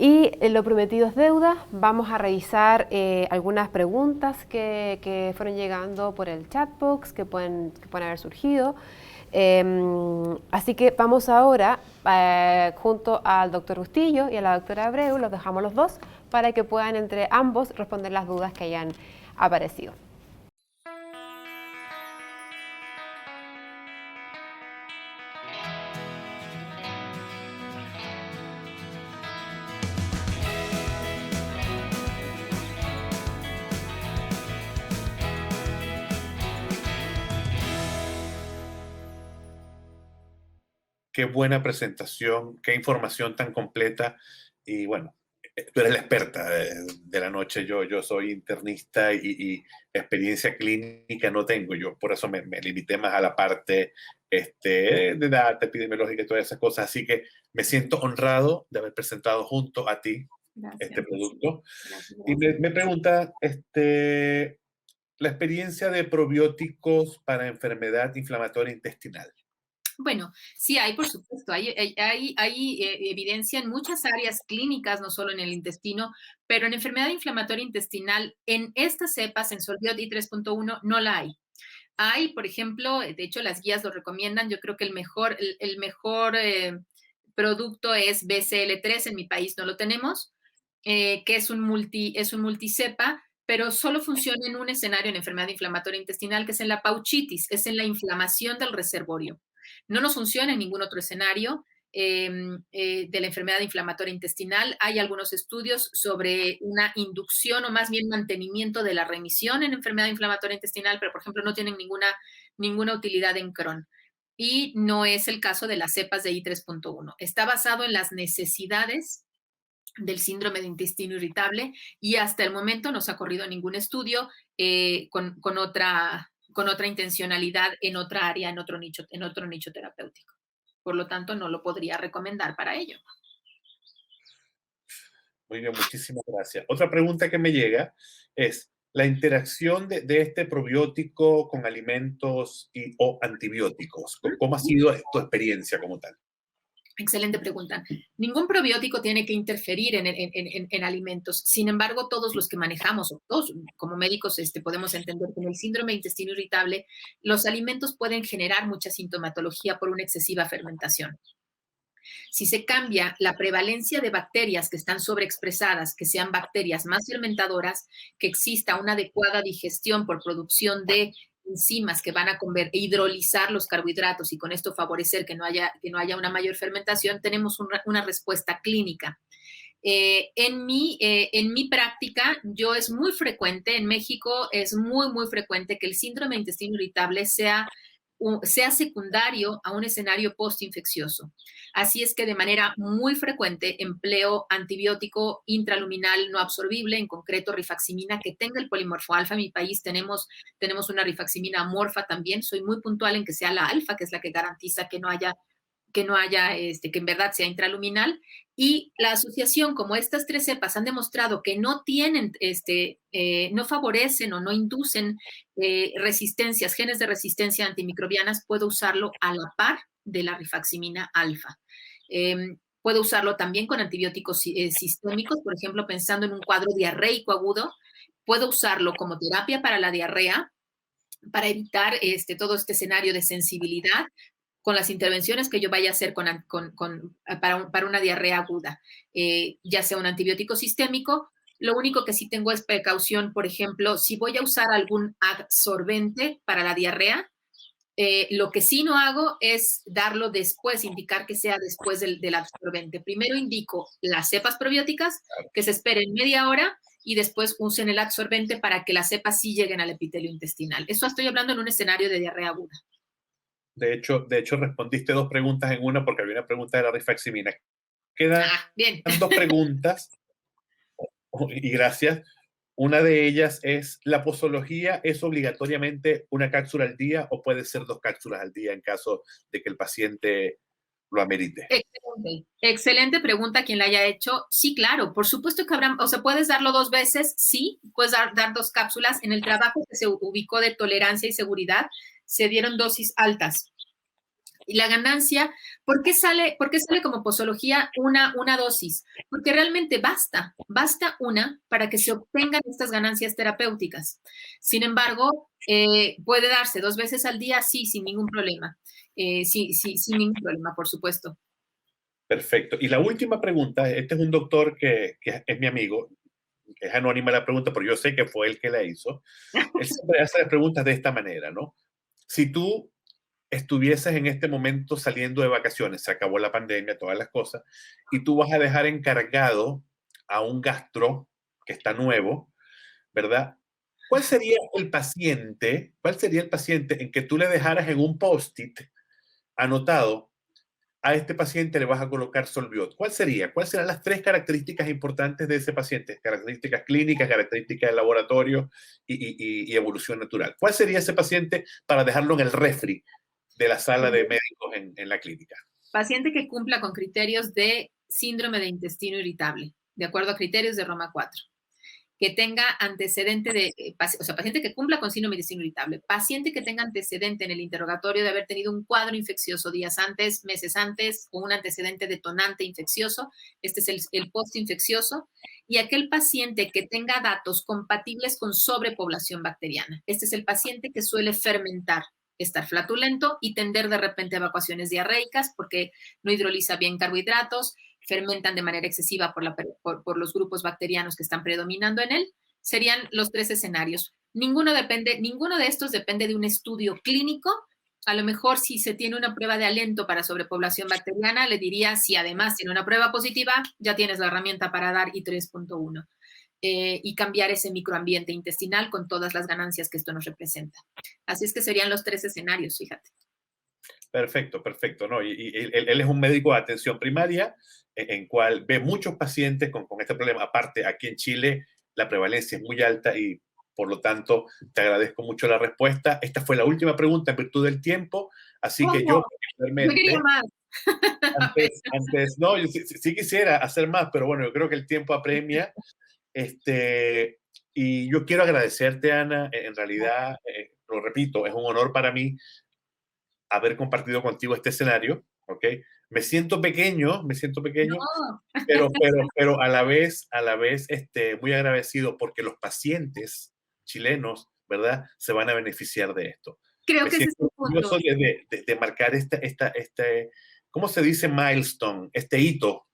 Y lo prometido es deuda. Vamos a revisar algunas preguntas que fueron llegando por el chatbox, que pueden haber surgido. Así que vamos ahora junto al doctor Bustillo y a la doctora Abreu, los dejamos los dos para que puedan entre ambos responder las dudas que hayan aparecido. Qué buena presentación, qué información tan completa. Y bueno, tú eres la experta de la noche. Yo soy internista y experiencia clínica no tengo. Yo por eso me limité más a la parte de data epidemiológica y todas esas cosas. Así que me siento honrado de haber presentado junto a ti este producto. Gracias. Y me pregunta, la experiencia de probióticos para enfermedad inflamatoria intestinal. Bueno, sí hay, por supuesto, hay evidencia en muchas áreas clínicas, no solo en el intestino, pero en enfermedad inflamatoria intestinal, en estas cepas, en Solbiot y 3.1, no la hay. Hay, por ejemplo, de hecho las guías lo recomiendan, yo creo que el mejor producto es BCL3, en mi país no lo tenemos, que es un multicepa, pero solo funciona en un escenario en enfermedad inflamatoria intestinal, que es en la pouchitis, es en la inflamación del reservorio. No nos funciona en ningún otro escenario de la enfermedad inflamatoria intestinal. Hay algunos estudios sobre una inducción o más bien mantenimiento de la remisión en enfermedad inflamatoria intestinal, pero por ejemplo no tienen ninguna utilidad en Crohn. Y no es el caso de las cepas de I3.1. Está basado en las necesidades del síndrome de intestino irritable y hasta el momento no se ha corrido ningún estudio con otra intencionalidad en otra área, en otro nicho terapéutico. Por lo tanto, no lo podría recomendar para ello. Muy bien, muchísimas gracias. Otra pregunta que me llega es la interacción de este probiótico con alimentos o antibióticos. ¿Cómo ha sido tu experiencia como tal? Excelente pregunta. Ningún probiótico tiene que interferir en alimentos. Sin embargo, todos los que manejamos, o todos como médicos, podemos entender que en el síndrome de intestino irritable, los alimentos pueden generar mucha sintomatología por una excesiva fermentación. Si se cambia la prevalencia de bacterias que están sobreexpresadas, que sean bacterias más fermentadoras, que exista una adecuada digestión por producción de enzimas que van a hidrolizar los carbohidratos y con esto favorecer que no haya una mayor fermentación, tenemos una respuesta clínica. En mi práctica, es muy frecuente, en México es muy, muy frecuente que el síndrome de intestino irritable sea secundario a un escenario postinfeccioso. Así es que de manera muy frecuente empleo antibiótico intraluminal no absorbible, en concreto rifaximina, que tenga el polimorfo alfa. En mi país tenemos una rifaximina amorfa también. Soy muy puntual en que sea la alfa, que es la que garantiza que en verdad sea intraluminal. Y la asociación, como estas tres cepas han demostrado que no tienen, no favorecen o no inducen genes de resistencia antimicrobianas, puedo usarlo a la par de la rifaximina alfa. Puedo usarlo también con antibióticos sistémicos, por ejemplo, pensando en un cuadro diarreico agudo. Puedo usarlo como terapia para la diarrea, para evitar todo este escenario de sensibilidad con las intervenciones que yo vaya a hacer para una diarrea aguda, ya sea un antibiótico sistémico. Lo único que sí tengo es precaución, por ejemplo, si voy a usar algún absorbente para la diarrea, Lo que sí no hago es darlo después, indicar que sea después del absorbente. Primero indico las cepas probióticas, que se esperen media hora, y después usen el absorbente para que las cepas sí lleguen al epitelio intestinal. Eso estoy hablando en un escenario de diarrea aguda. De hecho, respondiste 2 preguntas en una, porque había una pregunta de la rifaximina. Quedan bien. 2 preguntas, y gracias. Una de ellas es, ¿la posología es obligatoriamente una cápsula al día o puede ser 2 cápsulas al día en caso de que el paciente lo amerite? Excelente pregunta quien la haya hecho. Sí, claro, por supuesto que habrá, o sea, puedes darlo 2 veces, sí, puedes dar 2 cápsulas. En el trabajo que se ubicó de tolerancia y seguridad, se dieron dosis altas. Y la ganancia, ¿por qué sale como posología una dosis? Porque realmente basta una para que se obtengan estas ganancias terapéuticas. Sin embargo, puede darse 2 veces al día, sí, sin ningún problema. Sí, sin ningún problema, por supuesto. Perfecto. Y la última pregunta, este es un doctor que es mi amigo, es anónima la pregunta, pero yo sé que fue él que la hizo. Él siempre hace las preguntas de esta manera, ¿no? Si tú estuvieses en este momento saliendo de vacaciones, se acabó la pandemia, todas las cosas, y tú vas a dejar encargado a un gastro que está nuevo, ¿verdad? ¿Cuál sería el paciente en que tú le dejaras en un post-it anotado, a este paciente le vas a colocar Solviot? ¿Cuál sería? ¿Cuáles serán las 3 características importantes de ese paciente? Características clínicas, características de laboratorio y evolución natural. ¿Cuál sería ese paciente para dejarlo en el refri de la sala de médicos en la clínica? Paciente que cumpla con criterios de síndrome de intestino irritable, de acuerdo a criterios de Roma 4. Que tenga antecedente paciente que cumpla con síndrome de intestino irritable, paciente que tenga antecedente en el interrogatorio de haber tenido un cuadro infeccioso días antes, meses antes, o un antecedente detonante infeccioso, este es el postinfeccioso, y aquel paciente que tenga datos compatibles con sobrepoblación bacteriana. Este es el paciente que suele fermentar, estar flatulento y tender de repente a evacuaciones diarreicas porque no hidroliza bien carbohidratos, fermentan de manera excesiva por los grupos bacterianos que están predominando en él. Serían los 3 escenarios. Ninguno de estos depende de un estudio clínico. A lo mejor si se tiene una prueba de aliento para sobrepoblación bacteriana, le diría, si además tiene una prueba positiva, ya tienes la herramienta para dar I3.1 y cambiar ese microambiente intestinal con todas las ganancias que esto nos representa. Así es que serían los 3 escenarios, fíjate. Perfecto, perfecto, ¿no? Y él es un médico de atención primaria en cual ve muchos pacientes con este problema. Aparte, aquí en Chile la prevalencia es muy alta y por lo tanto te agradezco mucho la respuesta. Esta fue la última pregunta en virtud del tiempo, así que yo particularmente... Yo quería más. No, yo sí quisiera hacer más, pero bueno, yo creo que el tiempo apremia. Y yo quiero agradecerte, Ana, en realidad, lo repito, es un honor para mí haber compartido contigo este escenario, ¿ok? Me siento pequeño, No. pero a la vez, muy agradecido porque los pacientes chilenos, ¿verdad? Se van a beneficiar de esto. Creo que ese es el punto. De marcar ¿cómo se dice milestone? Este hito,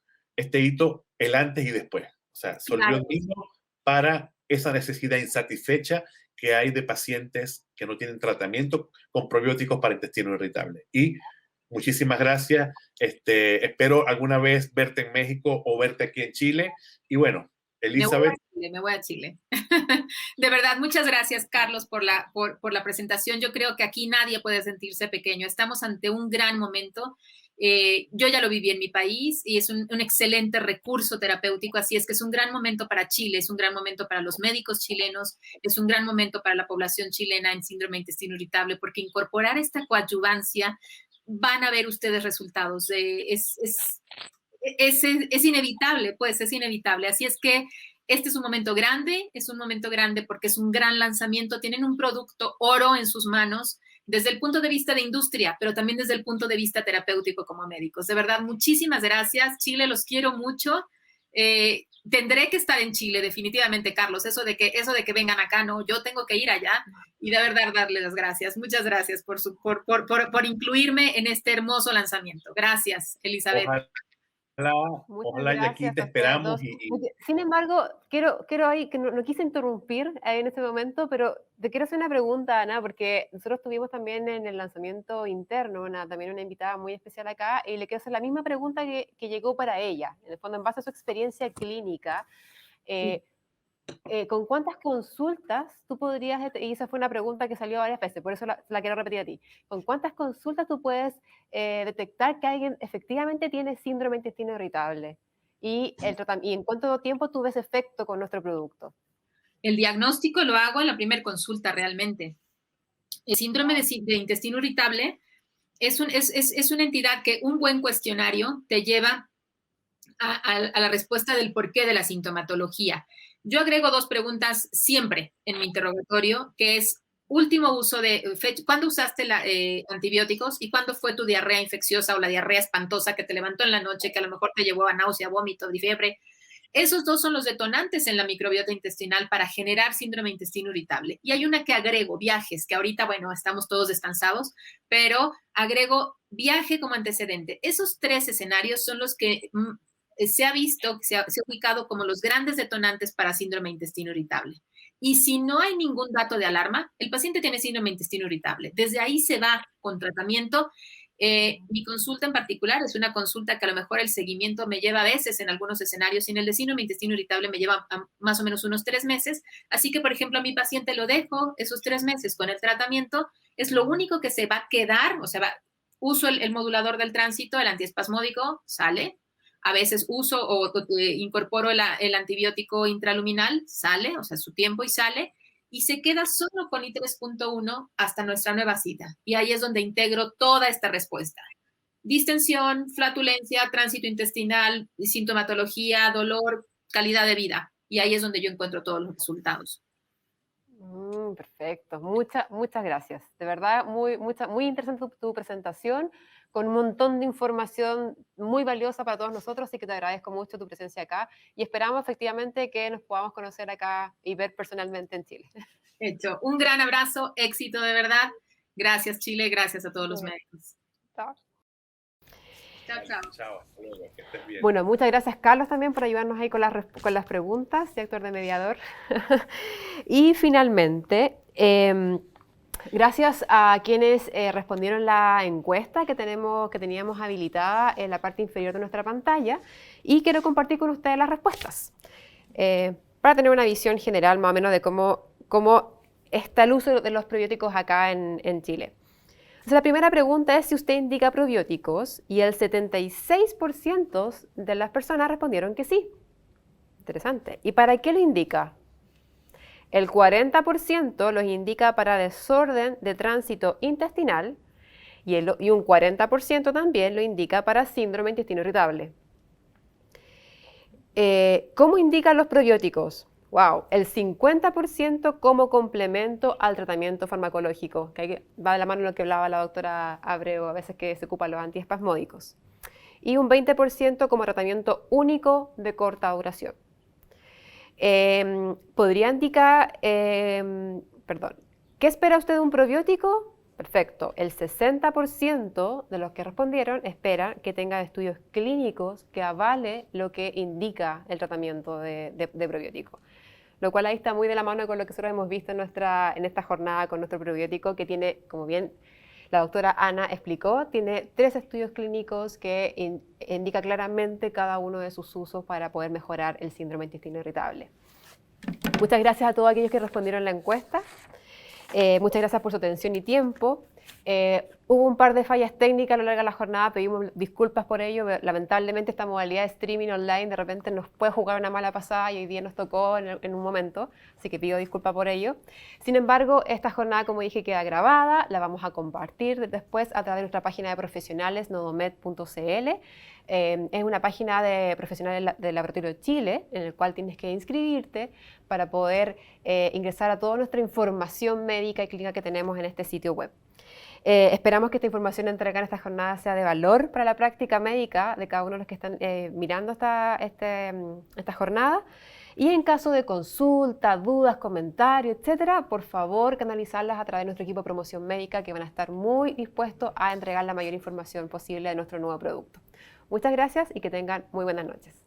el antes y después. O sea, se olvidó el mismo para esa necesidad insatisfecha que hay de pacientes que no tienen tratamiento con probióticos para intestino irritable. Y muchísimas gracias. Espero alguna vez verte en México o verte aquí en Chile. Y bueno, Elizabeth. Me voy a Chile. De verdad, muchas gracias, Carlos, por la presentación. Yo creo que aquí nadie puede sentirse pequeño. Estamos ante un gran momento. Yo ya lo viví en mi país y es un excelente recurso terapéutico, así es que es un gran momento para Chile, es un gran momento para los médicos chilenos, es un gran momento para la población chilena en síndrome de intestino irritable, porque incorporar esta coadyuvancia van a ver ustedes resultados. Es inevitable, pues es inevitable. Así es que este es un momento grande porque es un gran lanzamiento, tienen un producto oro en sus manos, desde el punto de vista de industria, pero también desde el punto de vista terapéutico como médicos. De verdad, muchísimas gracias. Chile, los quiero mucho. Tendré que estar en Chile, definitivamente, Carlos. Eso de que vengan acá, no, yo tengo que ir allá y de verdad darles las gracias. Muchas gracias por incluirme en este hermoso lanzamiento. Gracias, Elizabeth. Muchas Ojalá y aquí gracias te a ustedes esperamos dos. Oye, sin embargo, quiero ahí, que no quise interrumpir en ese momento, pero te quiero hacer una pregunta, Ana, porque nosotros tuvimos también en el lanzamiento interno también una invitada muy especial acá, y le quiero hacer la misma pregunta que llegó para ella, en el fondo, en base a su experiencia clínica. Sí. eh, ¿Con cuántas consultas tú podrías, y esa fue una pregunta que salió varias veces, por eso la quiero repetir a ti, ¿con cuántas consultas tú puedes detectar que alguien efectivamente tiene síndrome de intestino irritable? Y en cuánto tiempo tú ves efecto con nuestro producto? El diagnóstico lo hago en la primera consulta realmente. El síndrome de intestino irritable es una entidad que un buen cuestionario te lleva a la respuesta del porqué de la sintomatología. Yo agrego dos preguntas siempre en mi interrogatorio, que es último uso ¿cuándo usaste antibióticos y cuándo fue tu diarrea infecciosa o la diarrea espantosa que te levantó en la noche, que a lo mejor te llevó a náusea, vómito, fiebre? Esos dos son los detonantes en la microbiota intestinal para generar síndrome de intestino irritable. Y hay una que agrego, viajes, que ahorita, bueno, estamos todos descansados, pero agrego viaje como antecedente. Esos tres escenarios son los que se ha visto, se ha ubicado como los grandes detonantes para síndrome de intestino irritable. Y si no hay ningún dato de alarma, el paciente tiene síndrome de intestino irritable. Desde ahí se va con tratamiento. Mi consulta en particular es una consulta que a lo mejor el seguimiento me lleva a veces en algunos escenarios, y en el de síndrome de intestino irritable me lleva más o menos unos 3 meses. Así que, por ejemplo, a mi paciente lo dejo esos 3 meses con el tratamiento. Es lo único que se va a quedar, o sea, uso el modulador del tránsito, el antiespasmódico, sale. A veces uso o incorporo el antibiótico intraluminal, sale, o sea, su tiempo y sale. Y se queda solo con I3.1 hasta nuestra nueva cita. Y ahí es donde integro toda esta respuesta. Distensión, flatulencia, tránsito intestinal, sintomatología, dolor, calidad de vida. Y ahí es donde yo encuentro todos los resultados. Perfecto, muchas gracias. De verdad, muy interesante tu presentación, con un montón de información muy valiosa para todos nosotros, así que te agradezco mucho tu presencia acá y esperamos efectivamente que nos podamos conocer acá y ver personalmente en Chile. Hecho. Un gran abrazo, éxito de verdad. Gracias, Chile, gracias a todos los médicos. Chao. Chao, chao. Chao, hasta luego, que estés bien. Bueno, muchas gracias, Carlos, también por ayudarnos ahí con las preguntas y actuar de mediador. Y finalmente, gracias a quienes respondieron la encuesta que teníamos habilitada en la parte inferior de nuestra pantalla, y quiero compartir con ustedes las respuestas para tener una visión general más o menos de cómo está el uso de los probióticos acá en Chile. Entonces, la primera pregunta es si usted indica probióticos, y el 76% de las personas respondieron que sí. Interesante. ¿Y para qué lo indica? El 40% los indica para desorden de tránsito intestinal y un 40% también lo indica para síndrome de intestino irritable. ¿Cómo indican los probióticos? Wow, el 50% como complemento al tratamiento farmacológico, que va de la mano de lo que hablaba la doctora Abreu, a veces que se ocupan los antiespasmódicos. Y un 20% como tratamiento único de corta duración. Podría indicar, perdón, ¿qué espera usted de un probiótico? Perfecto, el 60% de los que respondieron esperan que tenga estudios clínicos que avale lo que indica el tratamiento de probiótico. Lo cual ahí está muy de la mano con lo que nosotros hemos visto en esta jornada con nuestro probiótico, que tiene, como bien la doctora Ana explicó, tiene 3 estudios clínicos que indica claramente cada uno de sus usos para poder mejorar el síndrome de intestino irritable. Muchas gracias a todos aquellos que respondieron la encuesta. Muchas gracias por su atención y tiempo. Hubo un par de fallas técnicas a lo largo de la jornada, pedimos disculpas por ello. Lamentablemente esta modalidad de streaming online de repente nos puede jugar una mala pasada y hoy día nos tocó en un momento, así que pido disculpas por ello. Sin embargo, esta jornada, como dije, queda grabada, la vamos a compartir después a través de nuestra página de profesionales, nodomed.cl. Es una página de profesionales del Laboratorio de Chile, en el cual tienes que inscribirte para poder ingresar a toda nuestra información médica y clínica que tenemos en este sitio web. Esperamos que esta información entregada en esta jornada sea de valor para la práctica médica de cada uno de los que están mirando esta jornada. Y en caso de consulta, dudas, comentarios, etcétera, por favor canalizarlas a través de nuestro equipo de promoción médica, que van a estar muy dispuestos a entregar la mayor información posible de nuestro nuevo producto. Muchas gracias y que tengan muy buenas noches.